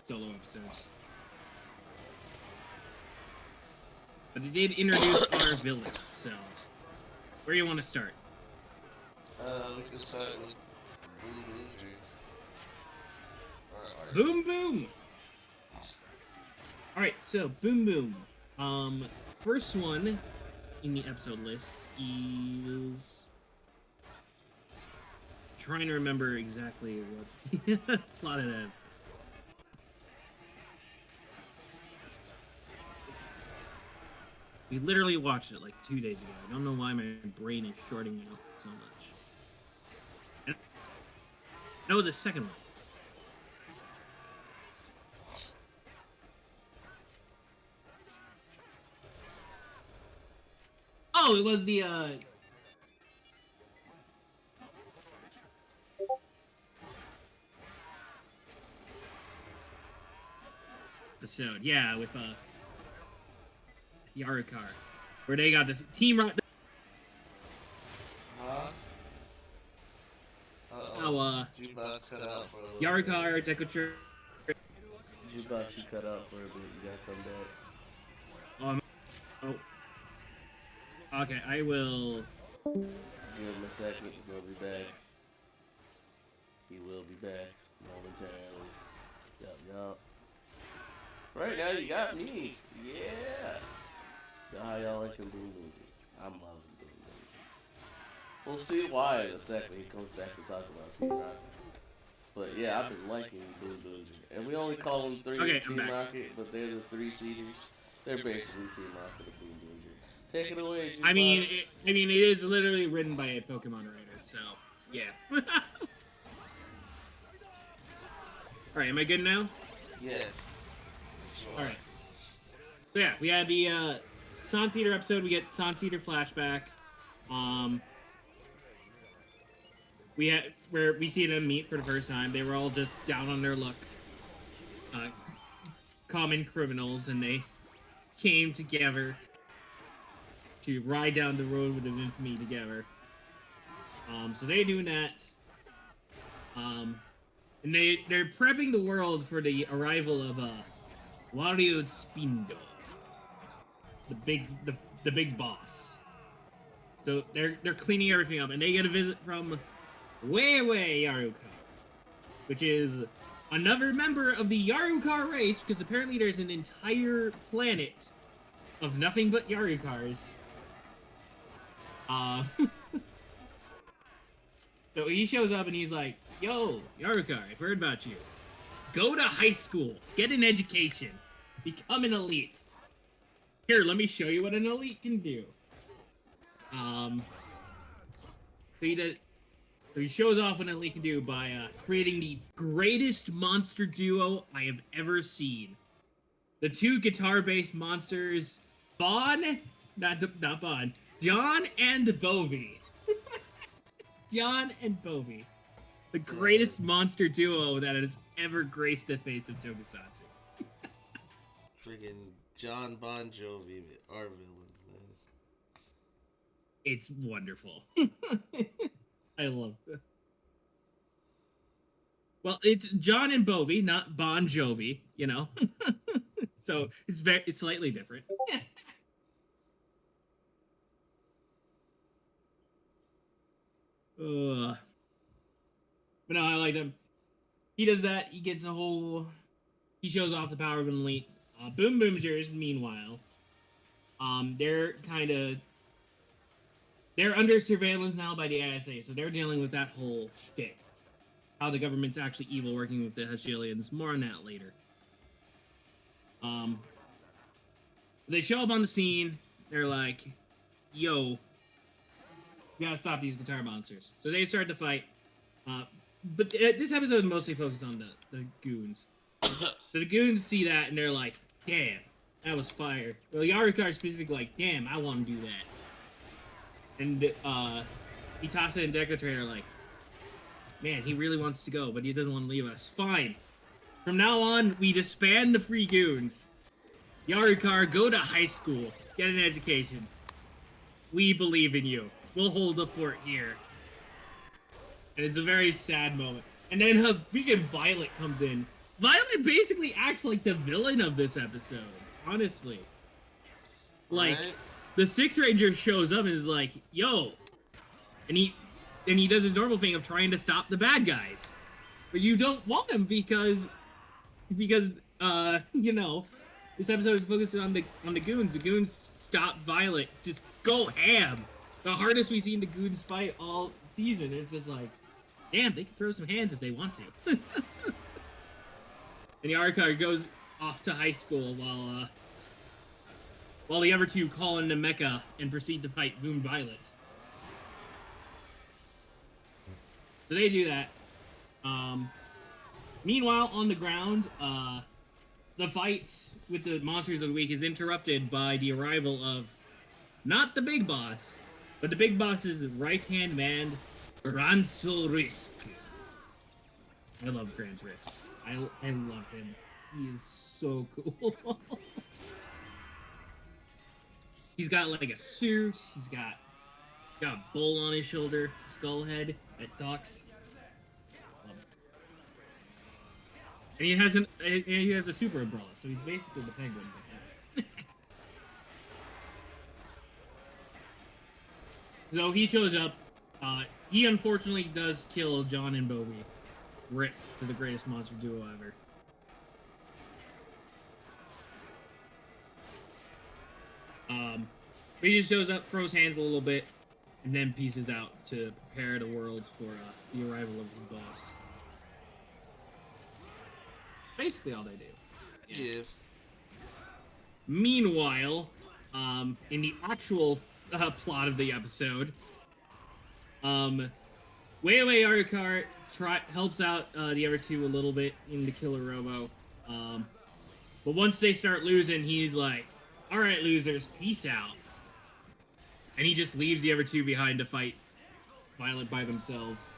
solo episodes. But they did introduce our villains, so. Where do you want to start? We can start with Boom Boom. Boom Boom! Alright, so Boom Boom. First one in the episode list is... trying to remember exactly what the plot it is. We literally watched it like 2 days ago. I don't know why my brain is shorting me out so much. No, the second one. Oh, it was the episode, yeah, with Yarukar, where they got this team right. Jukebox cut out for a little Yarukar, Dekotra. Jukebox, you cut out for a bit. You gotta come back. Oh. Okay, I will. Give him a second. He'll be back. He will be back momentarily. Yup. Right now, you got me. Yeah. How y'all liking Boom Boom? I'm loving Boom Boom. We'll see why in a second he comes back to talk about Team Rocket. But yeah, I've been liking Boom Boom. And we only call them three Team Rocket, but they're the three seeders. They're basically Team Rocket and Boom Boom. Take it away, Jukebox. I mean, it is literally written by a Pokemon writer, so yeah. Alright, am I good now? Yes. Sure. Alright. So yeah, we had the Sun Cedar episode, we get Sun Cedar flashback. Where we see them meet for the first time. They were all just down on their luck. Common criminals, and they came together to ride down the road of infamy together. So they're doing that. And they're prepping the world for the arrival of Wario Spindo, the big boss. So they're cleaning everything up, and they get a visit from Way Yarukar, which is another member of the Yarukar race, because apparently there's an entire planet of nothing but Yarukars. So he shows up and he's like, "Yo, Yarukar, I've heard about you. Go to high school, get an education, become an elite. Here, let me show you what an elite can do." So he shows off what an elite can do by creating the greatest monster duo I have ever seen. The two guitar-based monsters, not Bon, John and Bovie. John and Bovie. The greatest monster duo that has ever graced the face of Tokusatsu. freaking John Bon Jovi are villains, man. It's wonderful. I love it. Well, it's John and Bovi, not Bon Jovi, you know. So it's slightly different. But no, I liked him. He does that. He gets a whole. He shows off the power of an elite. Boom Boomers, meanwhile, they're kind of they're under surveillance now by the ISA, so they're dealing with that whole shtick. How the government's actually evil, working with the Hashilians. More on that later. They show up on the scene. They're like, "Yo, we gotta stop these guitar monsters." So they start to fight. But this episode mostly focused on the goons. So the goons see that and they're like, "Damn, that was fire." Well, Yarikar specifically like, "Damn, I want to do that." And Itasa and Deco Trainer are like, "Man, he really wants to go, but he doesn't want to leave us." Fine. From now on, we disband the free goons. Yarikar, go to high school, get an education. We believe in you. We'll hold the fort here. And it's a very sad moment. And then her freaking Violet comes in. Violet basically acts like the villain of this episode, honestly. Like, Right? the Six Ranger shows up and is like, "Yo," and he does his normal thing of trying to stop the bad guys, but you don't want him because you know, this episode is focused on the goons. The goons stop Violet, just go ham. The hardest we've seen the goons fight all season. It's just like, damn, they can throw some hands if they want to. And Yarikar goes off to high school while the other two call into Mecha and proceed to fight Boom Violets. So they do that. Meanwhile, on the ground, the fight with the monsters of the week is interrupted by the arrival of not the big boss, but the big boss's right-hand man, Ranso Risk. I love Grand Risk. I love him. He is so cool. He's got like a suit. He's got a bull on his shoulder, skull head that talks. And he has a super umbrella, so he's basically the penguin. So he shows up. He unfortunately does kill John and Bowie. Rip to the greatest monster duo ever. He just shows up, throws hands a little bit, and then pieces out to prepare the world for the arrival of his boss. Basically all they do. Yeah. Meanwhile, in the actual plot of the episode, Wei Arikar helps out the other two a little bit in the Killer Robo. But once they start losing, he's like, "Alright, losers, peace out." And he just leaves the other two behind to fight Violet by themselves.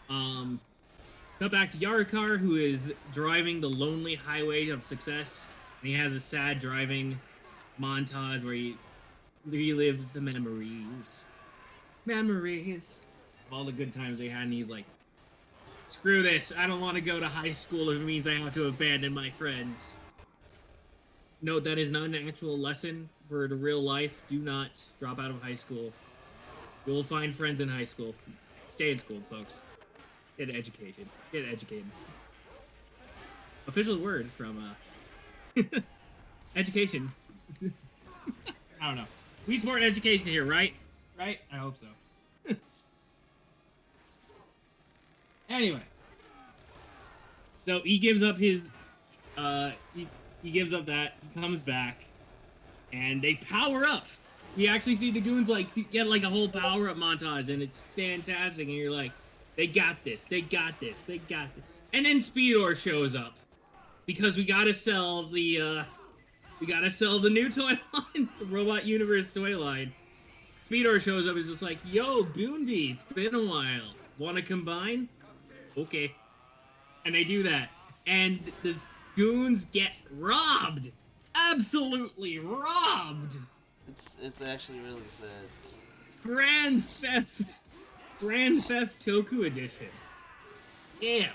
Cut back to Yarikar, who is driving the lonely highway of success. And he has a sad driving montage where he relives the memories. Memories of all the good times they had. And he's like, "Screw this. I don't want to go to high school if it means I have to abandon my friends." Note, that is not an actual lesson for the real life. Do not drop out of high school. You will find friends in high school. Stay in school, folks. Get educated. Get educated. Official word from education. I don't know. We support education here, right? Right? I hope so. Anyway. So he gives up his he gives up that, he comes back, and they power up. You actually see the goons like get like a whole power up montage, and it's fantastic, and you're like, they got this, they got this, they got this. And then Speedor shows up because we gotta sell the new toy line, the Robot Universe toy line. Speedor shows up and is just like, "Yo, Boondy, it's been a while. Wanna combine?" Okay. And they do that. And the goons get robbed. absolutely robbed. It's actually really sad. Grand Theft, Grand Theft Toku Edition. Damn.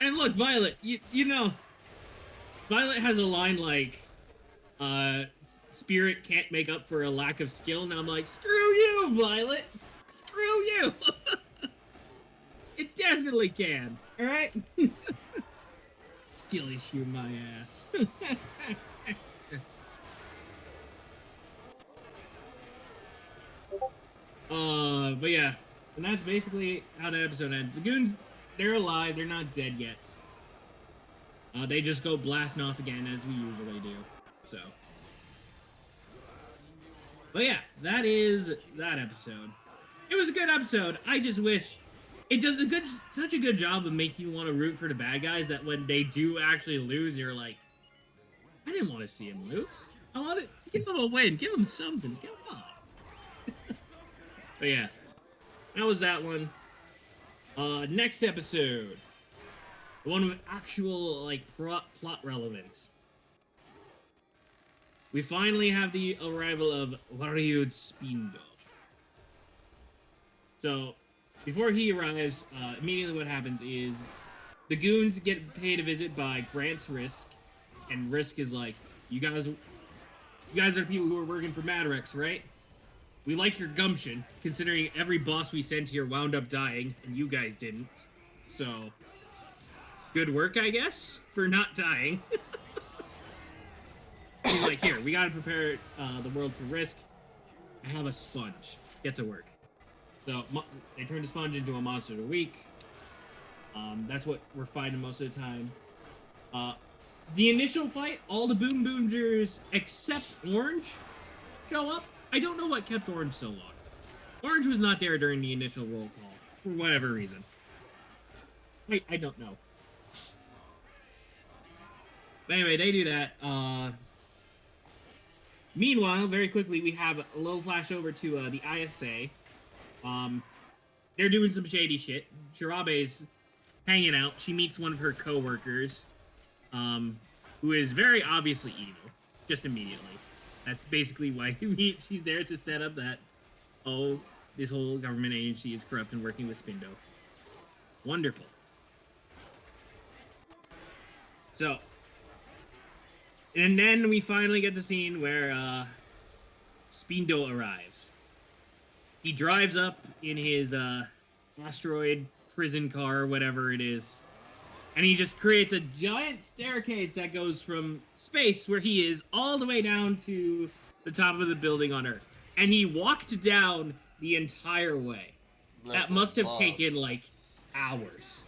And look, Violet, you know, Violet has a line like, spirit can't make up for a lack of skill, and I'm like, screw you, Violet! Screw you! It definitely can, alright? Skill issue my ass. But yeah, and that's basically how the episode ends. The goons, they're alive, they're not dead yet. They just go blasting off again as we usually do, so. But yeah, that is that episode. It was a good episode. I just wish it does such a good job of making you want to root for the bad guys that when they do actually lose, you're like, I didn't want to see him lose. I want to give him a win. Give him something. Come on. But yeah, that was that one. Next episode, the one with actual like plot relevance. We finally have the arrival of Waryud Spindo. So, before he arrives, immediately what happens is the goons get paid a visit by Grant's Risk, and Risk is like, you guys are people who are working for Madrex, right? We like your gumption, considering every boss we sent here wound up dying, and you guys didn't. So, good work, I guess, for not dying. He's like, here, we gotta prepare the world for Risk. I have a sponge. Get to work. So, they turn the sponge into a monster of the week. That's what we're fighting most of the time. The initial fight, all the Boom Boomers except Orange show up. I don't know what kept Orange so long. Orange was not there during the initial roll call, for whatever reason. I don't know. But anyway, they do that. Meanwhile, very quickly, we have a little flash over to the ISA. They're doing some shady shit. Shirabe's hanging out. She meets one of her co-workers, who is very obviously evil, just immediately. That's basically why she's there to set up that, oh, this whole government agency is corrupt and working with Spindo. Wonderful. So, and then we finally get the scene where Spindo arrives. He drives up in his asteroid prison car, or whatever it is, and he just creates a giant staircase that goes from space, where he is, all the way down to the top of the building on Earth. And he walked down the entire way. That must have taken, like, hours.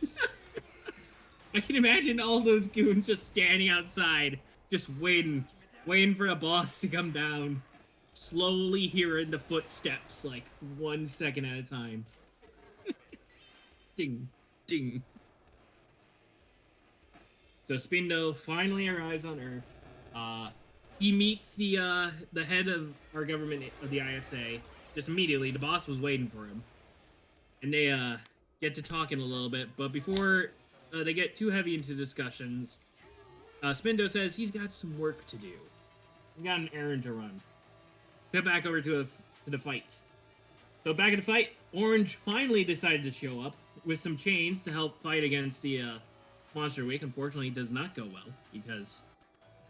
I can imagine all those goons just standing outside, just waiting for a boss to come down, slowly hearing the footsteps, like, 1 second at a time. Ding, ding. So Spindo finally arrives on Earth. He meets the head of our government, of the ISA, just immediately. The boss was waiting for him. And they get to talking a little bit, but before they get too heavy into discussions, Spindo says he's got some work to do. He's got an errand to run. Get back over to the fight. So back in the fight, Orange finally decided to show up with some chains to help fight against the Monster Week. Unfortunately, it does not go well because,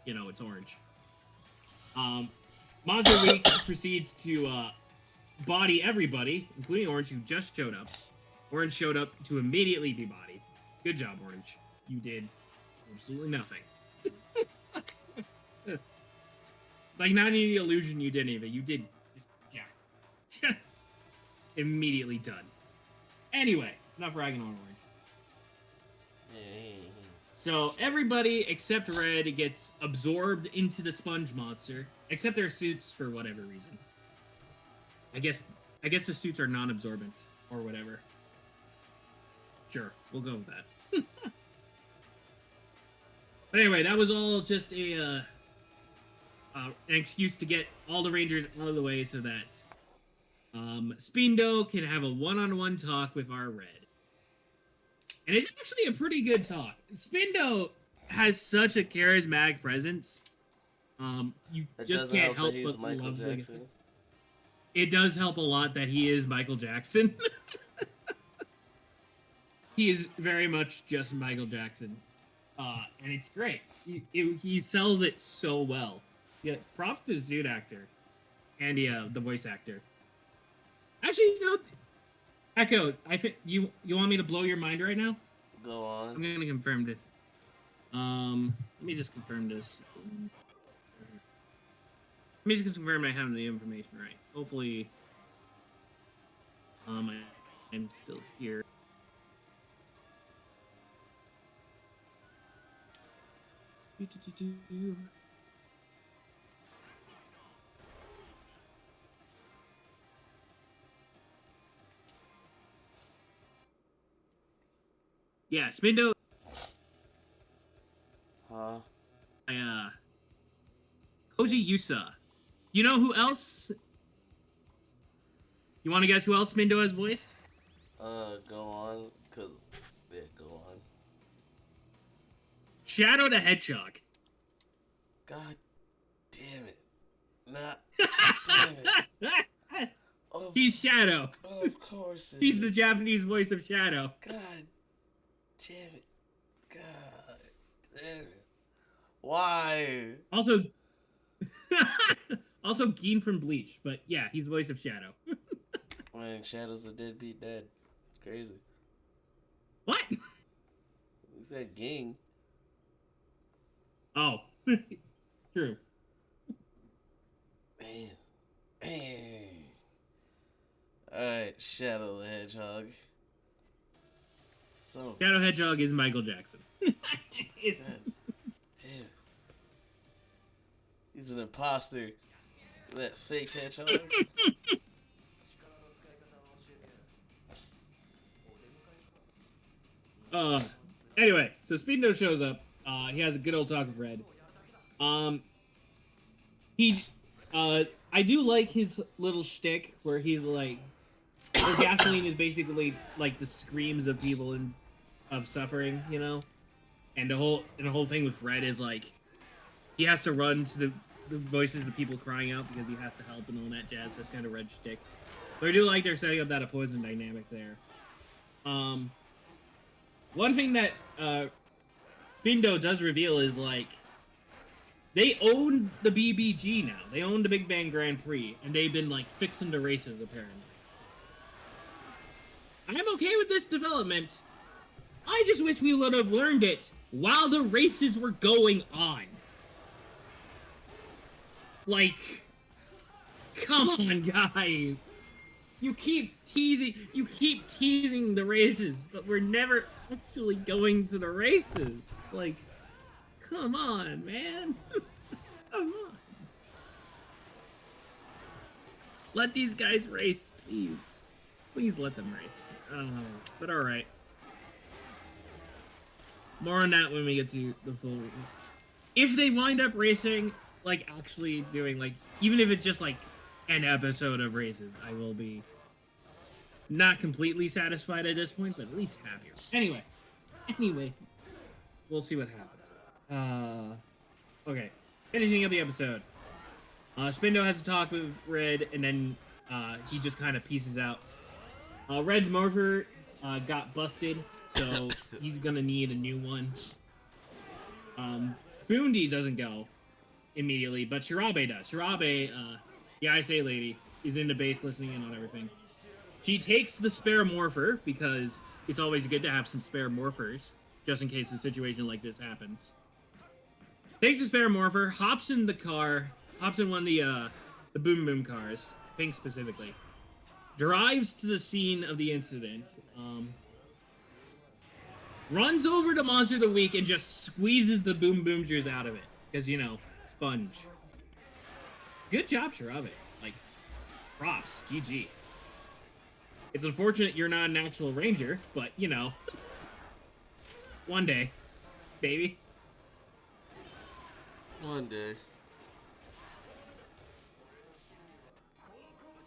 you know, it's Orange. Monster Week proceeds to body everybody, including Orange, who just showed up. Orange showed up to immediately be bodied. Good job, Orange. You did absolutely nothing. Like, not any illusion you did anything. You did, yeah. Immediately done. Anyway, enough ragging on Orange. So everybody except Red gets absorbed into the sponge monster, except their suits for whatever reason. I guess the suits are non-absorbent or whatever. Sure, we'll go with that. But anyway, that was all just an excuse to get all the Rangers out of the way so that Spindo can have a one-on-one talk with our Red. And it's actually a pretty good talk. Spindo has such a charismatic presence. You It just doesn't can't help that help he's but Michael love the. Jackson. It does help a lot that he is Michael Jackson. He is very much just Michael Jackson, and it's great. He sells it so well. Yeah, props to the suit actor and the voice actor. Actually, Echo. I think you want me to blow your mind right now? Go on. I'm gonna confirm this. Let me just confirm this. Let me just confirm I have the information right. Hopefully, I'm still here. Yeah, Spindo. Huh? Koji Yusa. You know who else? You want to guess who else Mindo has voiced? Go on. Cause, yeah, go on. Shadow the Hedgehog. God damn it. Not. Damn it. He's Shadow. Of course He's the Japanese voice of Shadow. God damn it. God damn it. Why? Also, also Geen from Bleach. But yeah, he's the voice of Shadow. Man, Shadow's a deadbeat dad. Crazy. What? He said Ging. Oh, true. Man. Man. Alright, Shadow the Hedgehog. So. Shadow Hedgehog is Michael Jackson. It's... Damn. He's an imposter. That fake hedgehog. Anyway, so Speedo shows up. He has a good old talk with Red. He, I do like his little shtick where he's like, where gasoline is basically like the screams of people and of suffering, you know, and the whole thing with Red is like, he has to run to the voices of people crying out because he has to help and all that jazz. That's kind of Red shtick. But I do like they're setting up that opposing dynamic there. One thing that Spindo does reveal is like they own the BBG now. They own the Big Bang Grand Prix, and they've been like fixing the races apparently. I'm okay with this development. I just wish we would have learned it while the races were going on. Like, come on, guys. You keep teasing the races, but we're never actually going to the races. Like, come on, man. Come on. Let these guys race, please. Please let them race. But alright. More on that when we get to the full... If they wind up racing, like, actually doing, like... Even if it's just, like, an episode of races, I will be... not completely satisfied at this point, but at least happier. Anyway. We'll see what happens. Okay. Finishing up the episode. Spindo has a talk with Red, and then he just kind of pieces out. Red's morpher got busted, so he's gonna need a new one. Boondy doesn't go immediately, but Shirabe does. Shirabe, the ISA lady, is in the base listening in on everything. She takes the spare morpher, because it's always good to have some spare morphers, just in case a situation like this happens. Takes the spare morpher, hops in the car, hops in one of the Boom Boom cars, pink specifically, drives to the scene of the incident, runs over to Monster of the Week and just squeezes the Boom Boomers out of it. Because, you know, sponge. Good job, Shirabe. Like, props. GG. It's unfortunate you're not an actual ranger, but, you know, one day, baby. One day.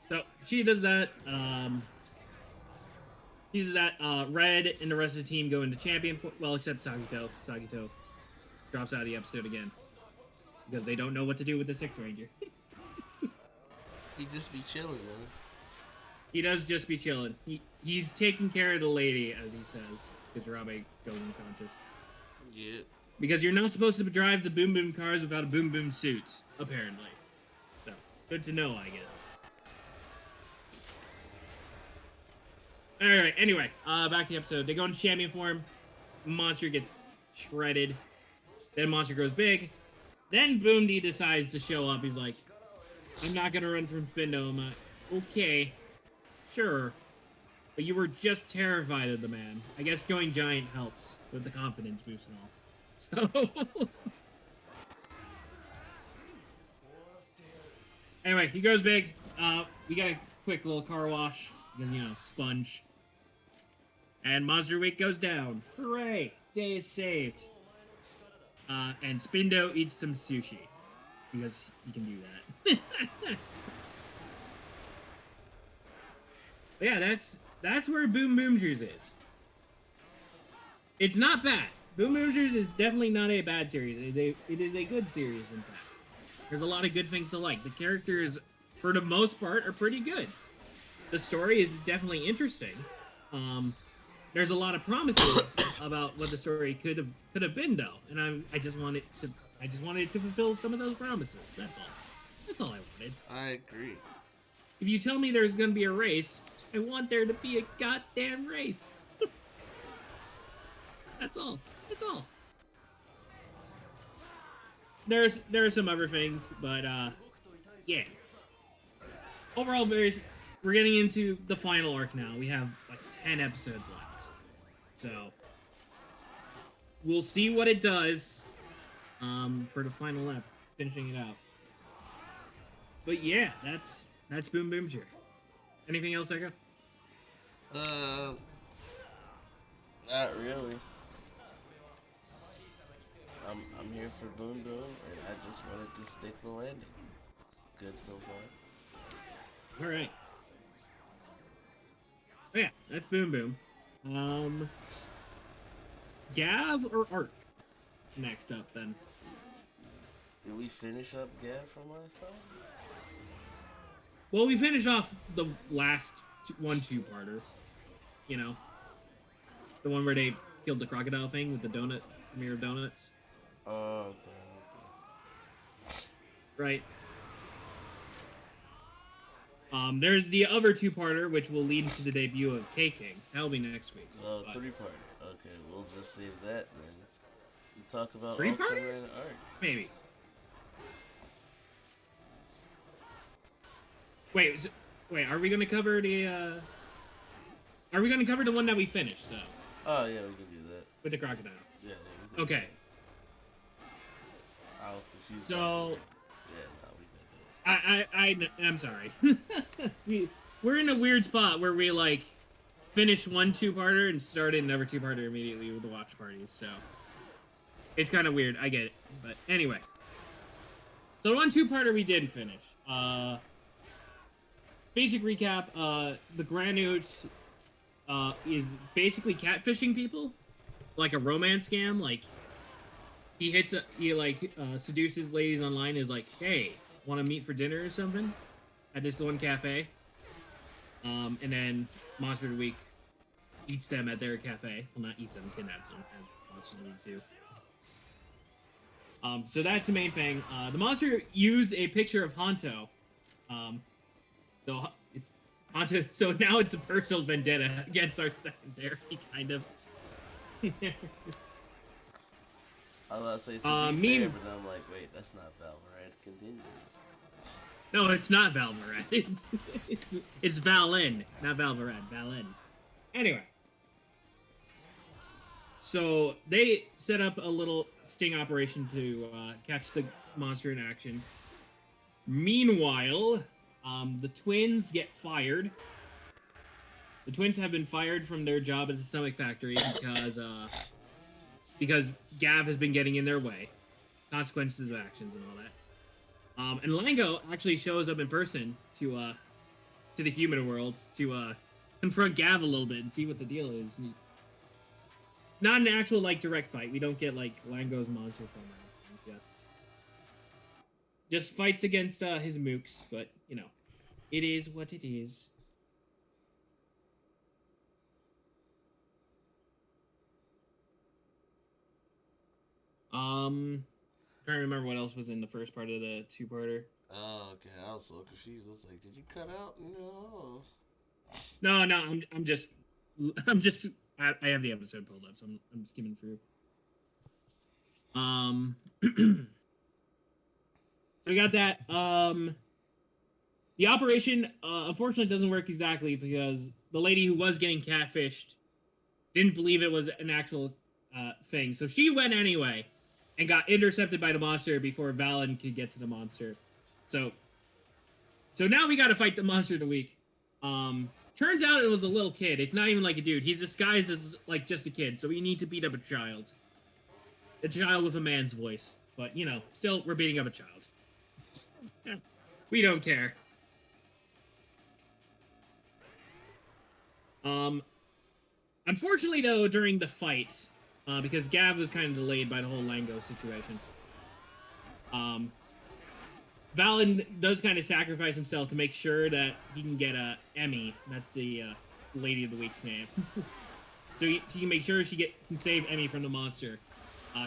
So, she does that, Red and the rest of the team go into champion, well, except Sagito. drops out of the episode again because they don't know what to do with the Sixth Ranger. He just be chilling, man. He does just be chilling. He's taking care of the lady, as he says, because Rabe goes unconscious. Yeah. Because you're not supposed to drive the Boom Boom cars without a Boom Boom suit, apparently. So, good to know, I guess. Alright, anyway, back to the episode. They go into champion form. Monster gets shredded. Then Monster grows big. Then Boom D decides to show up. He's like, I'm not gonna run from Spindo. I'm like, okay, sure. But you were just terrified of the man. I guess going giant helps with the confidence boost and all. So... Anyway, he goes big. We got a quick little car wash. Because, you know, sponge. And Monster Week goes down. Hooray! Day is saved. And Spindo eats some sushi. Because he can do that. But yeah, that's where Boom Boomers is. It's not bad. Boom Boomers is definitely not a bad series. It is a good series, in fact. There's a lot of good things to like. The characters, for the most part, are pretty good. The story is definitely interesting. There's a lot of promises about what the story could have been, though, and I just wanted to fulfill some of those promises. That's all I wanted. I agree. If you tell me there's gonna be a race, I want there to be a goddamn race. That's all. That's all. There are some other things, but yeah. Overall, we're getting into the final arc now. We have like 10 episodes left, so we'll see what it does for the final ep, finishing it out. But yeah, that's Boom Boomjer. Anything else, Echo? Not really. I'm here for Boom Boom, and I just wanted to stick the landing. Good so far. All right. Oh, yeah, that's Boom Boom. Gav or Arc? Next up, then. Did we finish up Gav from last time? Well, we finished off the last 1-2-parter. You know, the one where they killed the crocodile thing with the donut, mirror of donuts. Oh, okay. Right. There's the other 2-parter, which will lead into the debut of K-King. That'll be next week. Oh, 3-parter. Okay, we'll just save that then. We talk about 3-parter? Ultima and Arc. Maybe. Wait, are we gonna cover the, Are we gonna cover the one that we finished, though? Oh, yeah, we can do that. With the crocodile? Yeah, we can Okay. do that. I was confused. So... Yeah, no, we did I'm sorry. We're in a weird spot where we, like, finished 1-2-parter and started another 2-parter immediately with the watch parties, so... It's kind of weird, I get it. But anyway. So the 1-2-parter we did finish. Basic recap, the Granute is basically catfishing people. Like a romance scam, like... He seduces ladies online, is like, hey, want to meet for dinner or something? At this one cafe. And then Monster of the Week eats them at their cafe. Well, not eats them, kidnaps them, as Monster of the Week do. So that's the main thing. The monster used a picture of Honto. So it's Honto. So now it's a personal vendetta against our secondary, kind of. I was about to say to be fair, but I'm like, wait, that's not Valorant. Continue. No, it's not Valorant. It's Valen, not Valorant. Valen. Anyway. So they set up a little sting operation to catch the monster in action. Meanwhile, the twins get fired. The twins have been fired from their job at the stomach factory because Gav has been getting in their way. Consequences of actions and all that. And Lango actually shows up in person to the human world to confront Gav a little bit and see what the deal is. not an actual like direct fight. We don't get like Lango's monster form or anything. Just fights against his mooks, but you know, it is what it is. Trying to remember what else was in the first part of the two-parter. Oh, okay. I was so confused. I was like, did you cut out? No. No, I'm just, I'm just, I have the episode pulled up, so I'm skimming through. So we got that. The operation, unfortunately, doesn't work exactly because the lady who was getting catfished didn't believe it was an actual thing, so she went anyway and got intercepted by the monster before Valen could get to the monster. So, so now we got to fight the monster of the week. Turns out it was a little kid. It's not even like a dude. He's disguised as like just a kid. So we need to beat up a child with a man's voice. But you know, still we're beating up a child. We don't care. Unfortunately, though, during the fight, because Gav was kind of delayed by the whole Lango situation, Valen does kind of sacrifice himself to make sure that he can get Emmy. That's the Lady of the Week's name. So he can make sure she can save Emmy from the monster.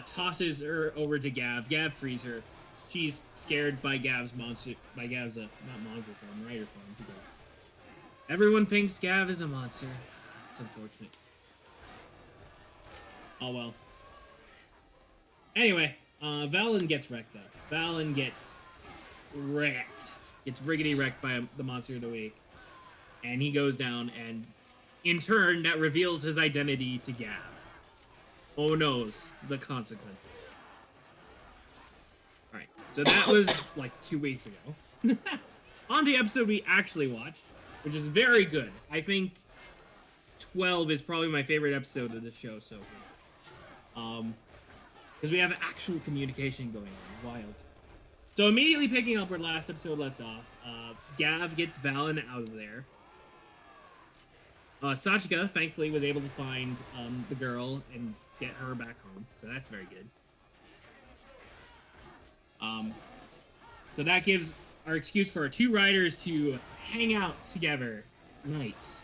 Tosses her over to Gav. Gav frees her. She's scared by Gav's monster. By Gav's not monster form, rider form, because everyone thinks Gav is a monster. It's unfortunate. Oh well. Anyway, Valen gets wrecked though. Valen gets wrecked. Gets riggedy wrecked by the monster of the week. And he goes down, and in turn, that reveals his identity to Gav. Oh knows the consequences. Alright, so that was like 2 weeks ago. On the episode we actually watched, which is very good. I think 12 is probably my favorite episode of the show so far. Because we have actual communication going on. Wild. So immediately picking up where last episode left off, Gav gets Valen out of there. Sachika, thankfully, was able to find the girl and get her back home. So that's very good. So that gives our excuse for our two riders to hang out together nights.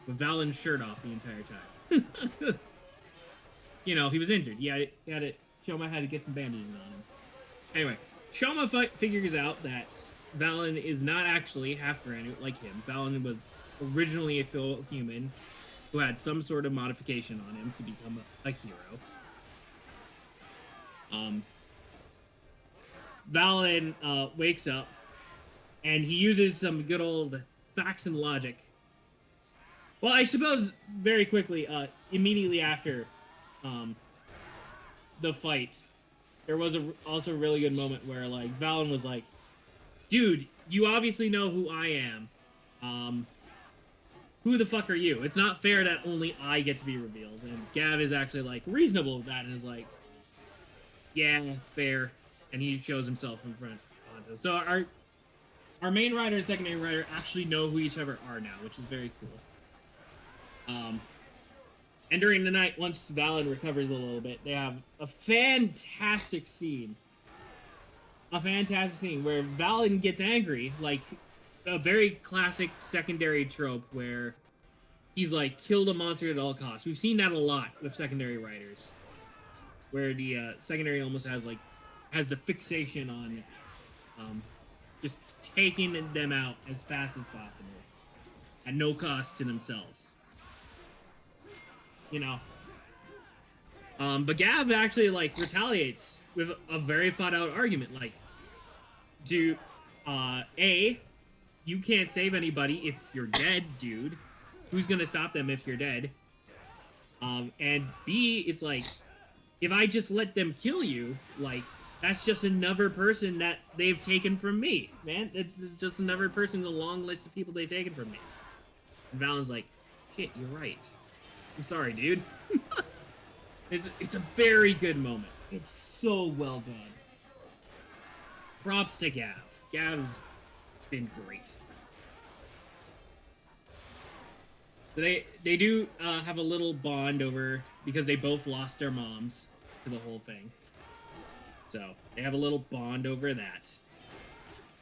With Valen's shirt off the entire time. You know, he was injured. He had to Shoma had to get some bandages on him. Anyway, Shoma figures out that Valen is not actually half granite like him. Valen was originally a full human who had some sort of modification on him to become a hero. Valen wakes up and he uses some good old facts and logic. Well, I suppose very quickly, immediately after the fight, there was also a really good moment where like Valen was like, "Dude, you obviously know who I am. Who the fuck are you? It's not fair that only I get to be revealed." And Gav is actually like reasonable with that and is like, "Yeah, fair." And he shows himself in front of Anto. So our main rider and secondary rider actually know who each other are now, which is very cool. And during the night, once Valen recovers a little bit, they have a fantastic scene. A fantastic scene where Valen gets angry, like a very classic secondary trope where he's like, kill the monster at all costs. We've seen that a lot with secondary writers, where the secondary almost has the fixation on just taking them out as fast as possible at no cost to themselves. You know. But Gav actually like retaliates with a very thought out argument, like, A, you can't save anybody if you're dead, dude. Who's gonna stop them if you're dead? And B, it's like, if I just let them kill you, like, that's just another person that they've taken from me, man. It's just another person in the long list of people they've taken from me. And Valen's like, shit, you're right. I'm sorry, dude. It's a very good moment. It's so well done. Props to Gav. Gav's been great. They do have a little bond over because they both lost their moms to the whole thing. So they have a little bond over that,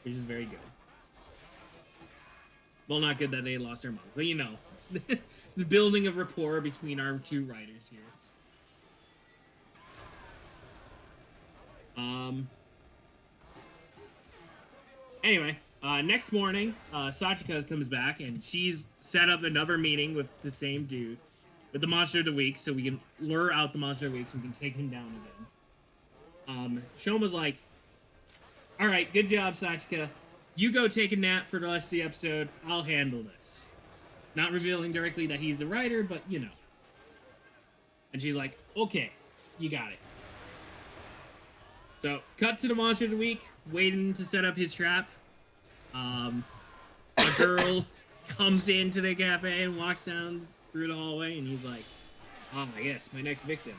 which is very good. Well, not good that they lost their mom, but you know, the building of rapport between our two writers here. Anyway, next morning, Sachika comes back and she's set up another meeting with the same dude, with the monster of the week, so we can lure out the monster of the week so we can take him down again. Shoma's like, all right, good job, Sachika. You go take a nap for the rest of the episode. I'll handle this. Not revealing directly that he's the writer, but you know. And she's like, okay, you got it. So, cut to the monster of the week, waiting to set up his trap. A girl comes into the cafe and walks down through the hallway, and he's like, ah, yes, my next victim.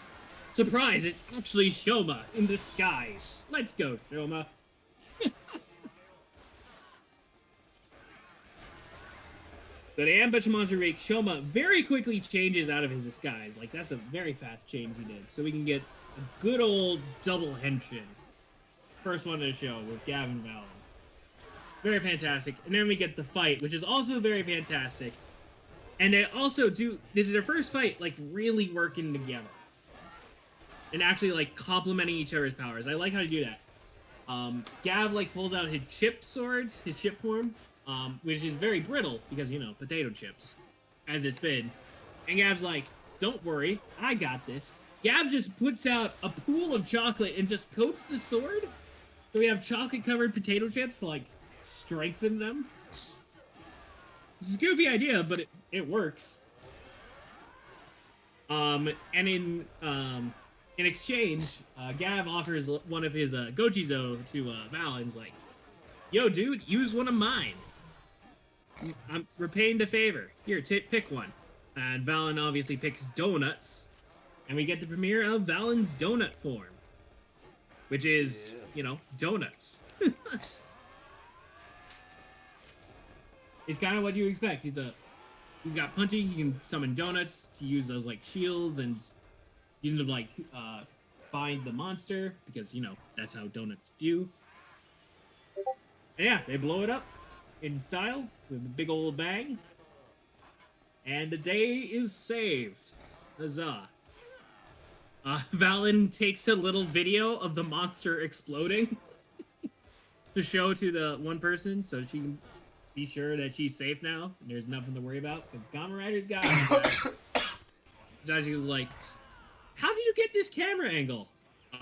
Surprise, it's actually Shoma in disguise. Let's go, Shoma. So they ambush Monster Week. Shoma very quickly changes out of his disguise. Like, that's a very fast change he did. So we can get a good old double Henshin. First one of the show with Gavin Valen. Very fantastic. And then we get the fight, which is also very fantastic. And they also do, this is their first fight, like, really working together. And actually, like, complementing each other's powers. I like how to do that. Gav, like, pulls out his chip swords, his chip form. Which is very brittle because, you know, potato chips, as it's been. And Gav's like, don't worry, I got this. Gav just puts out a pool of chocolate and just coats the sword. So we have chocolate-covered potato chips to, like, strengthen them. It's a goofy idea, but it works. And in exchange, Gav offers one of his Gochizo to Valen's like, yo, dude, use one of mine. I'm repaying the favor. Here, pick one. And Valen obviously picks donuts. And we get the premiere of Valen's donut form. Which is, you know, donuts. It's kind of what you expect. He's got punchy, he can summon donuts to use as, like, shields and use them to, like, bind the monster. Because, you know, that's how donuts do. And yeah, they blow it up in style with a big old bang. And the day is saved. Huzzah. Valen takes a little video of the monster exploding to show to the one person so she can be sure that she's safe now and there's nothing to worry about because Kamen Rider's got it. So she was like, how did you get this camera angle?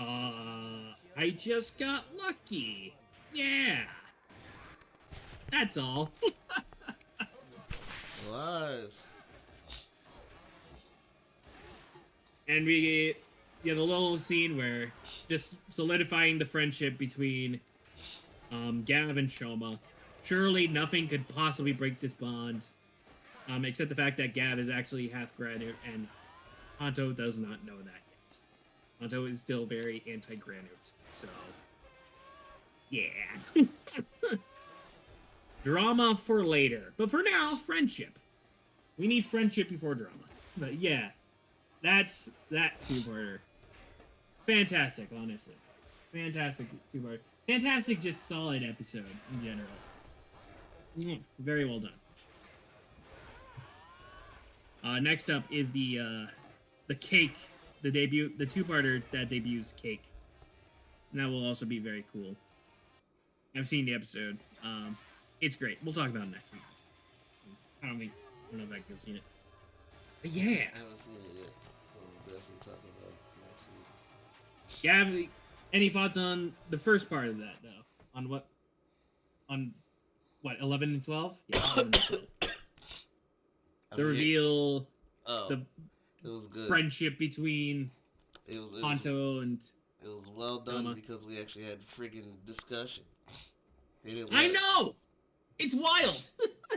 I just got lucky. Yeah. That's all. Lies. And we get a little scene where just solidifying the friendship between Gav and Shoma. Surely nothing could possibly break this bond, except the fact that Gav is actually half granite, and Hanto does not know that yet. Hanto is still very anti-granite, so yeah. Drama for later. But for now, friendship. We need friendship before drama. But yeah, that's that two-parter. Fantastic, honestly. Fantastic two-parter. Fantastic, just solid episode in general. Very well done. Next up is the cake, the two-parter that debuts Cake. And that will also be very cool. I've seen the episode. It's great. We'll talk about it next week. I don't know if I can see it. But yeah. I haven't seen it yet. So we'll definitely talk about it next week. Yeah, any thoughts on the first part of that, though? On what? 11 and 12? Yeah, 11 and 12. The reveal, it was good. Friendship between Hanto and... It was well done because we actually had friggin' discussion. I know! It's wild!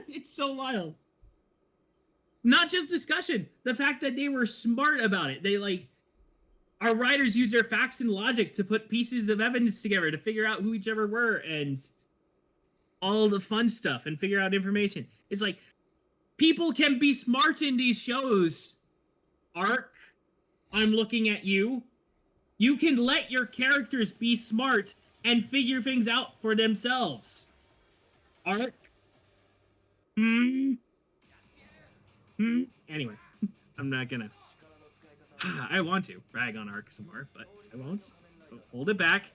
It's so wild. Not just discussion. The fact that they were smart about it. They, like... Our writers use their facts and logic to put pieces of evidence together to figure out who each other were and all the fun stuff and figure out information. It's like, People can be smart in these shows. Arc, I'm looking at you. You can let your characters be smart and figure things out for themselves. Arc. Hmm. Anyway, I'm not gonna. I want to brag on Arc some more, but I won't. Hold it back.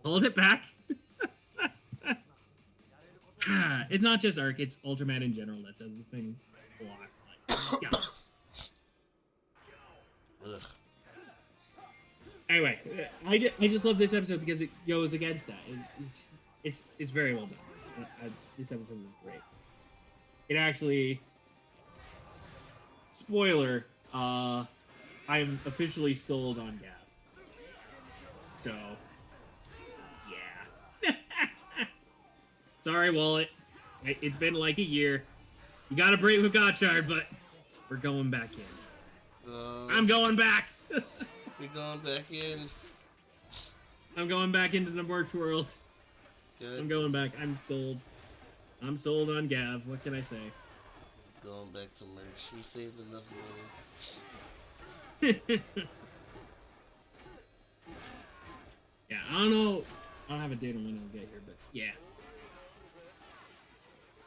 Hold it back. It's not just Arc, it's Ultraman in general that does the thing a lot. Like, yeah. Ugh. Anyway, I just love this episode because it goes against that. It's very well done. This episode is great. It actually, spoiler, I'm officially sold on Gav. So, yeah. Sorry, Wallet. It's been like a year. You got a break with Gotchard, but we're going back in. I'm going back. We going back in. I'm going back into the merch world. Good. I'm going back. I'm sold. I'm sold on Gav. What can I say? Going back to merch. He saved enough money. Yeah, I don't know. I don't have a date on when it'll get here, but yeah.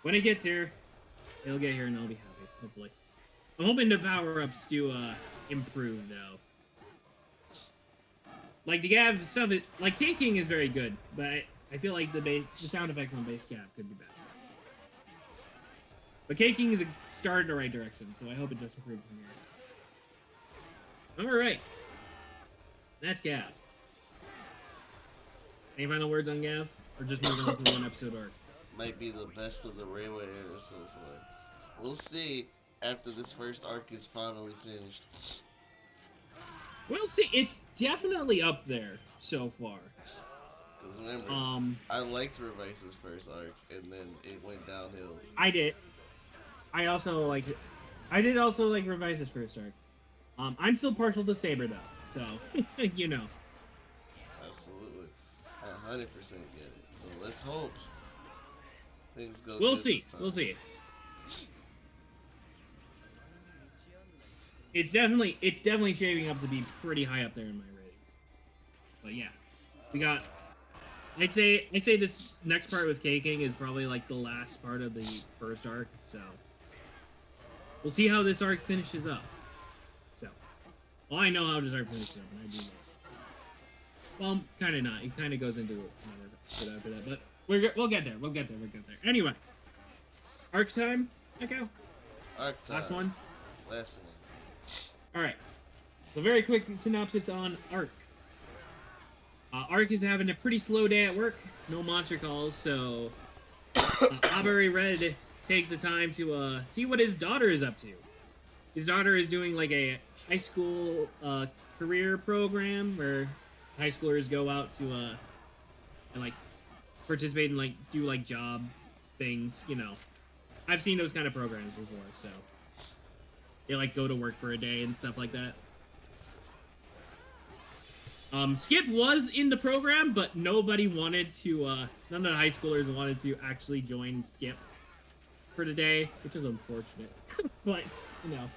When it gets here, it'll get here and I'll be happy, hopefully. I'm hoping the power-ups do improve, though. Like, the Gav stuff, like, K-King is very good, but I feel like the sound effects on base Gav could be better. But K-King is a start in the right direction, so I hope it does improve from here. Alright. That's Gav. Any final words on Gav? Or just moving on to the one episode arc? Might be the best of the Railway era so far. We'll see after this first arc is finally finished. We'll see. It's definitely up there so far. Because remember, I liked Revice's first arc, and then it went downhill. I did. I did also like Revice's first arc. I'm still partial to Saber though, so you know. Absolutely, I 100% get it. So let's hope things go. We'll good see. this time. We'll see. It's definitely shaping up to be pretty high up there in my ratings. But yeah, we got. I say this next part with K-King is probably like the last part of the first arc, so we'll see how this arc finishes up. So, well, I know how this arc finishes up, and I do know. Well, kind of not. It kind of goes into another bit after that, but we'll get there. We'll get there. Anyway, arc time. Echo. Arc time. Last one. Last one. All right. So very quick synopsis on Arc. Arc is having a pretty slow day at work. No monster calls, so Aubrey Red takes the time to see what his daughter is up to. His daughter is doing like a high school career program where high schoolers go out to and like participate and like do like job things. You know, I've seen those kind of programs before, so they like go to work for a day and stuff like that. Skip was in the program, but nobody wanted to, none of the high schoolers wanted to actually join Skip for the day, which is unfortunate. But, you know.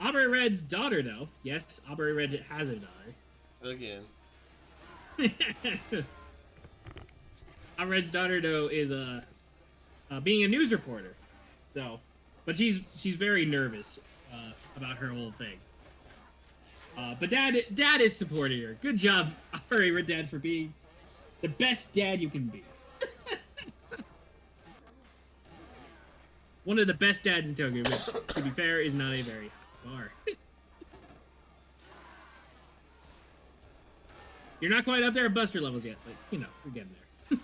Aubrey Red's daughter, though. Yes, Aubrey Red has a daughter. Again. Aubrey Red's daughter, though, is, being a news reporter. So, but she's very nervous, about her whole thing. But dad is supporting her. Good job, Aubrey Red Dad, for being the best dad you can be. One of the best dads in Tokyo, which, to be fair, is not a very high bar. You're not quite up there at Buster levels yet, but, you know, we're getting there.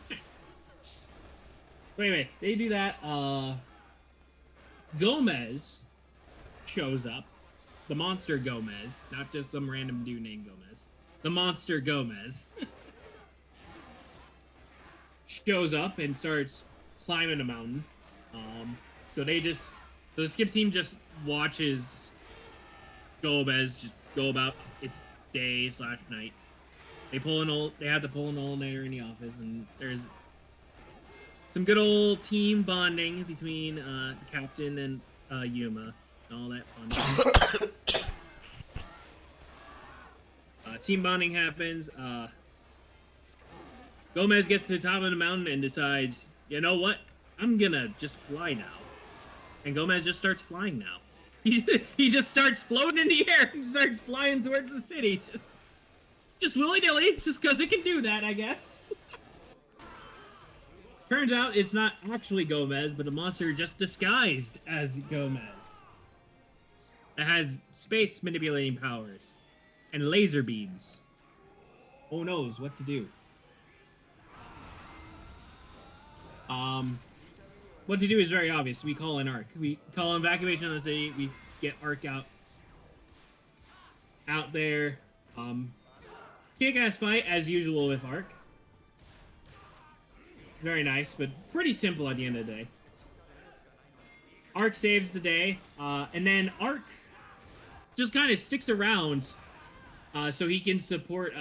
Wait, they do that. Gomez shows up. The monster Gomez, not just some random dude named Gomez. The monster Gomez shows up and starts climbing a mountain. So the Skip team just watches Gomez just go about its day/night. They have to pull an all-nighter in the office, and there's some good old team bonding between Captain and Yuma. All that fun. Team bonding happens. Gomez gets to the top of the mountain and decides, you know what? I'm gonna just fly now. And Gomez just starts flying now. He just starts floating in the air and starts flying towards the city. Just willy-nilly, just because it can do that, I guess. Turns out it's not actually Gomez, but a monster just disguised as Gomez. It has space manipulating powers and laser beams. Who knows what to do? What to do is very obvious. We call in Arc. We call in evacuation on the city. We get Arc out there. Kick-ass fight as usual with Arc. Very nice, but pretty simple at the end of the day. Arc saves the day, and then Arc just kind of sticks around so he can support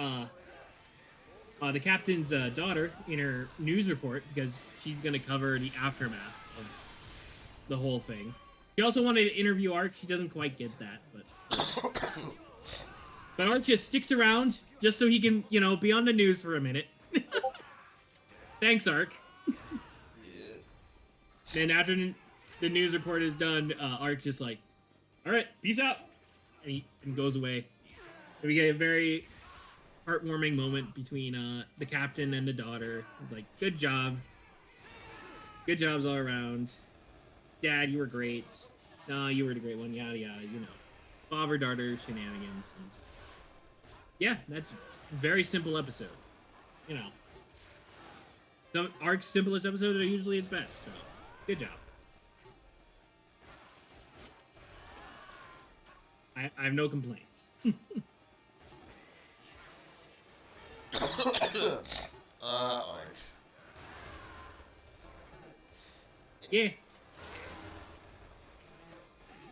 the captain's daughter in her news report because she's going to cover the aftermath of the whole thing. She also wanted to interview Arc. She doesn't quite get that, but Arc just sticks around just so he can, you know, be on the news for a minute. Thanks, Arc. Yeah. Then after the news report is done, Arc just like, all right, peace out, and goes away. And we get a very heartwarming moment between the captain and the daughter. It's like, good job. Good jobs all around. Dad, you were great. No, you were the great one. Yada yada. You know, father-daughter shenanigans. And yeah, that's a very simple episode. You know, some Arc's simplest episode are usually its best. So, good job. I have no complaints. Arc. Yeah.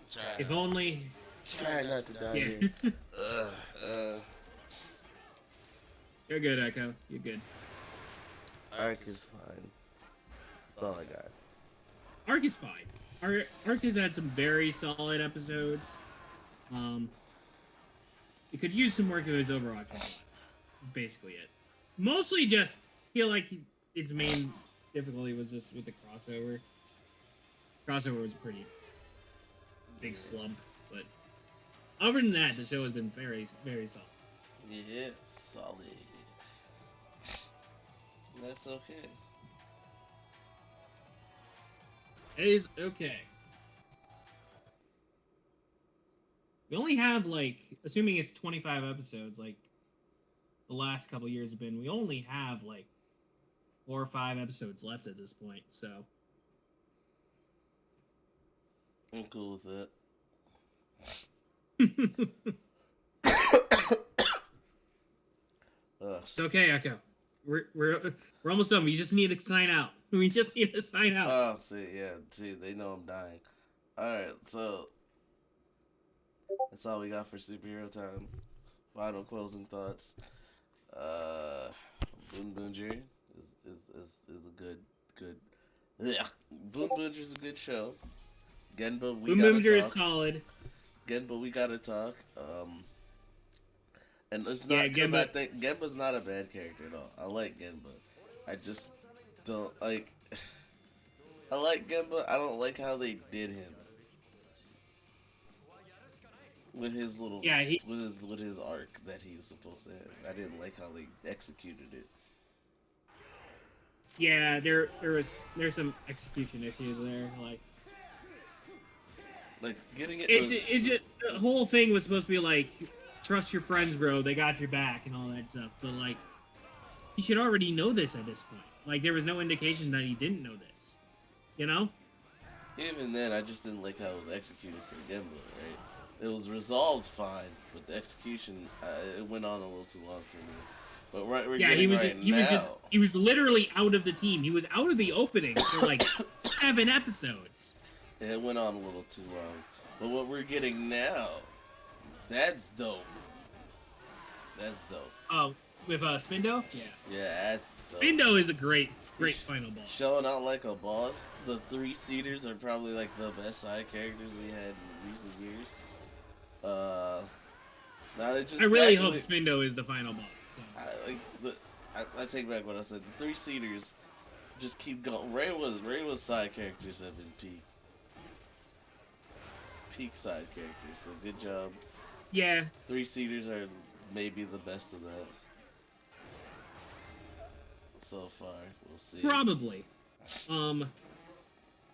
Try If not, only. try not to die Yeah. here. You're good, Echo. You're good. Arc is fine. That's all I got. Arc is fine. Arc has had some very solid episodes. It could use some work of its overarching plot. Basically it. Mostly just feel like its main difficulty was just with the crossover. Crossover was a pretty big slump, but other than that, the show has been very, very solid. Yeah, solid. That's okay. It is okay. We only have, like, assuming it's 25 episodes, like the last couple years have been, we only have, like, 4 or 5 episodes left at this point, so. I'm cool with that. It's okay, Echo. We're almost done. We just need to sign out. We just need to sign out. Oh, see, they know I'm dying. Alright, so that's all we got for superhero time. Final closing thoughts. Boon Boonjer is a good yeah. Boon Boonjer is a good show. Genba, we Boom gotta Boomger talk. is solid. Genba, we gotta talk. And it's Yeah, not because Genba- I think Genba's not a bad character at all. I like Genba. I just don't like. I like Genba. I don't like how they did him with his little with his arc that he was supposed to have. I didn't like how they executed it. Yeah, there's some execution issues there. Like getting it. It's just the whole thing was supposed to be like, trust your friends, bro. They got your back and all that stuff. But like, he should already know this at this point. Like, there was no indication that he didn't know this. You know? Even then, I just didn't like how it was executed for Genba. Right? It was resolved fine, but the execution it went on a little too long for me. But he was literally out of the team. He was out of the opening for like 7 episodes. It went on a little too long. But what we're getting now, that's dope. That's dope. Oh, with Spindo? Yeah. Yeah, that's dope. Spindo is a great final boss. Showing out like a boss. The three seaters are probably like the best side characters we had in recent years. Uh, now they just I really hope actually, Spindo is the final boss. So. I take back what I said. The three seaters just keep going. Ray was side characters have been peak side characters. So good job. Yeah. Three seaters are maybe the best of that so far. We'll see. Probably.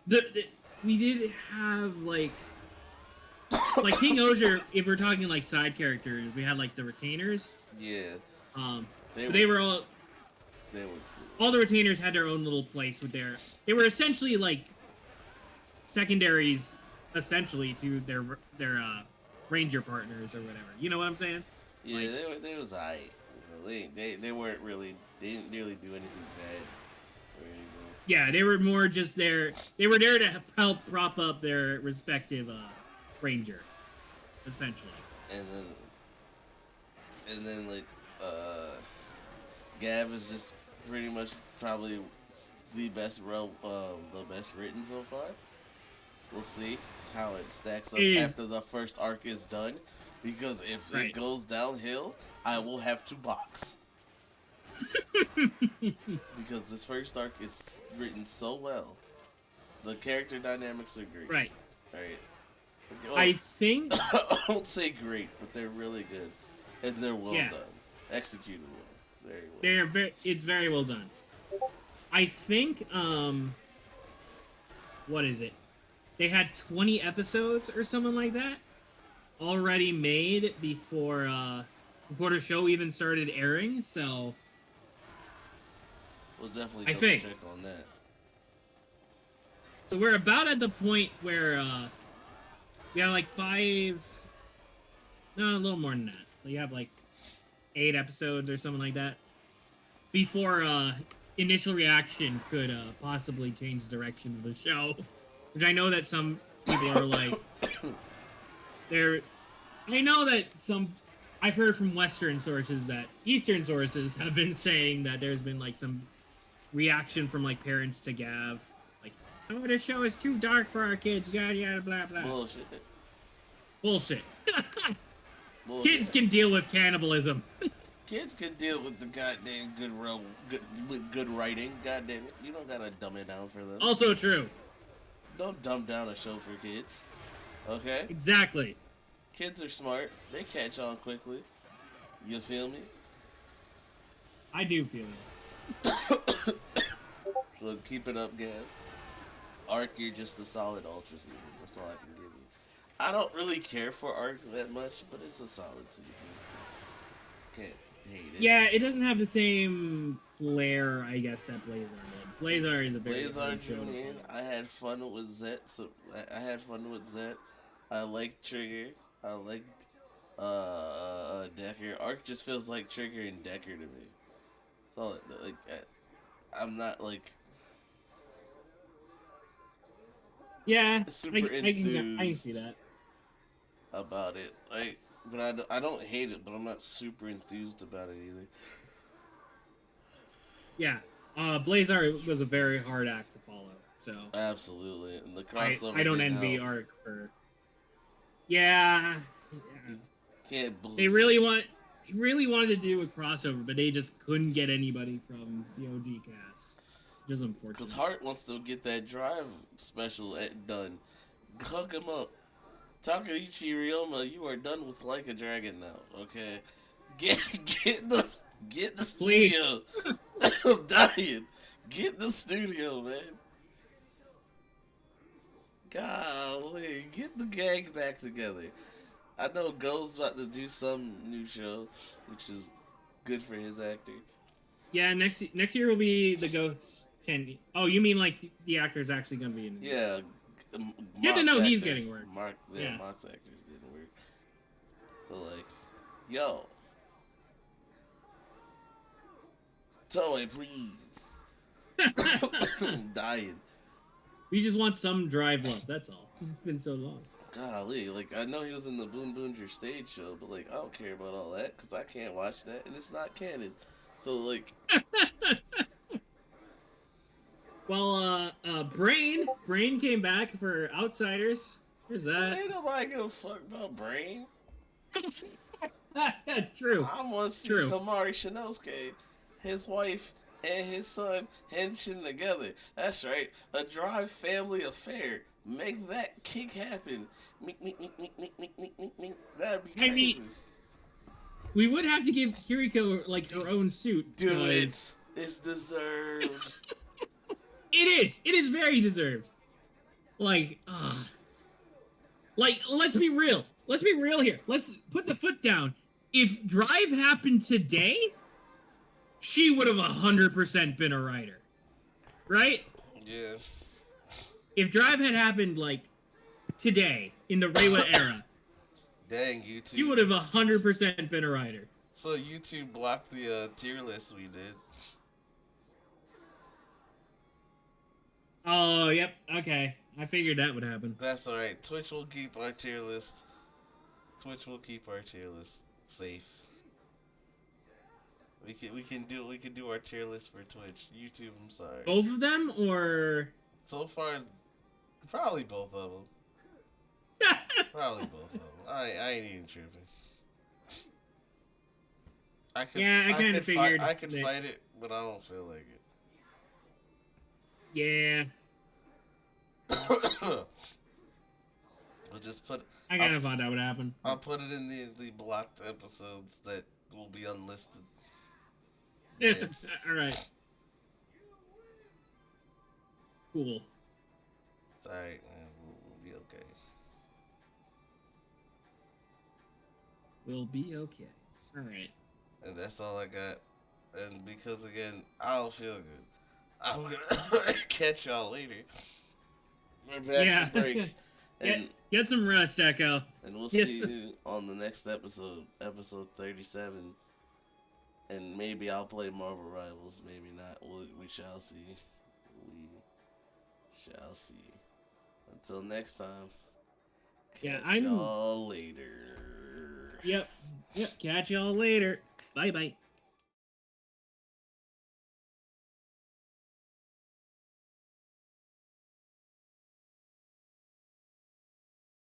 The we did have like King Oger. If we're talking like side characters, we had like the retainers. Yeah. They were all. They were All the retainers had their own little place with their. They were essentially like secondaries, essentially to their ranger partners or whatever. You know what I'm saying? Yeah, they was alright. They weren't really. They didn't really do anything bad or anything. Yeah, they were more just there. They were there to help prop up their respective ranger, essentially. And then like Gav is just pretty much probably the best written so far. We'll see how it stacks up after the first arc is done, because if it goes downhill, I will have to box. Because this first arc is written so well. The character dynamics are great. Right. Well, I think I won't say great, but they're really good. And they're well done. Executed well. Very well. It's very well done. I think what is it? They had 20 episodes or something like that already made before the show even started airing, so we'll definitely check on that. So we're about at the point where we have like a little more than that. We have like 8 episodes or something like that before initial reaction could possibly change the direction of the show. Which I know that some people are like, I know that I've heard from Western sources that Eastern sources have been saying that there's been like some reaction from like parents to Gav, like, oh, this show is too dark for our kids, yada yada blah blah. Bullshit. Bullshit. Kids can deal with cannibalism. Kids can deal with the goddamn good writing. Goddamn it, you don't gotta dumb it down for them. Also true. Don't dumb down a show for kids. Okay? Exactly. Kids are smart. They catch on quickly. You feel me? I do feel it. So keep it up, Gav. Arc, you're just a solid Ultra season. That's all I can give you. I don't really care for Arc that much, but it's a solid season. Can't hate it. Yeah, it doesn't have the same flair, I guess, that Blazar did. Blazar is a very Blazar Julian. I had fun with Zet. I like Trigger. I like Decker. Arc just feels like Trigger and Decker to me. So like I'm not like super enthused I can see that about it. Like, but I don't hate it, but I'm not super enthused about it either. Yeah. Blazar was a very hard act to follow, so absolutely. And the crossover I don't envy Arc for. Yeah. Can't believe they really wanted to do a crossover, but they just couldn't get anybody from the OG cast. Just unfortunate. Because Hart wants to get that Drive special done. Hook him up. Takaichi Ryoma, you are done with Like a Dragon now. Okay, get the studio. I'm dying. Get the studio, man. Golly, get the gang back together. I know Go's about to do some new show, which is good for his actor. Yeah, next year will be the Ghost 10. Oh, you mean like the actor is actually going to be in it? Yeah. You have to know he's getting work. Mark's actor's getting work. So like, yo, Toei, please. I'm dying. We just want some Drive love. That's all. It's been so long. golly, like I know he was in the Boom Boonger stage show, but like I don't care about all that because I can't watch that and it's not canon. So like, Well, Brain came back for Outsiders. There's man, that. ain't nobody give a fuck about Brain. True, I want to see true. Tamari Shinosuke, his wife, and his son Henshin together. That's right, a Drive family affair. Make that kick happen. Meek, meek, meek, meek, meek, meek, meek, meek, meek. That'd be I mean, crazy. we would have to give Kiriko like her own suit Do because it. It's deserved. it is. It is very deserved. Like, like let's be real. Let's be real here. Let's put the foot down. If Drive happened today, she would have 100% been a writer, right? Yeah. If Drive had happened like today in the Reiwa era, Dang, she would YouTube. have 100% been a writer. So YouTube blocked the tier list we did. Oh, yep. Okay, I figured that would happen. That's alright. Twitch will keep our tier list. Twitch will keep our tier list safe. We can do our tier list for Twitch. YouTube, I'm sorry. Both of them, or So far, probably both of them. Probably both of them. I ain't even tripping. Yeah, I kinda figured I could that- fight it, but I don't feel like yeah, it. We'll just put. I kind of thought that would happen. I'll put it in the blocked episodes that will be unlisted. Yeah. All right. Cool. It's alright, man. We'll be okay. We'll be okay. All right. And that's all I got. And because again, I don't feel good. I'm gonna catch y'all later. We're back Yeah. from break. And Get some rest, Echo. and we'll Yeah. see you on the next episode, episode 37. And maybe I'll play Marvel Rivals, maybe not. We shall see. We shall see. Until next time. Yeah, Catch y'all later. Yep. Catch y'all later. Bye bye.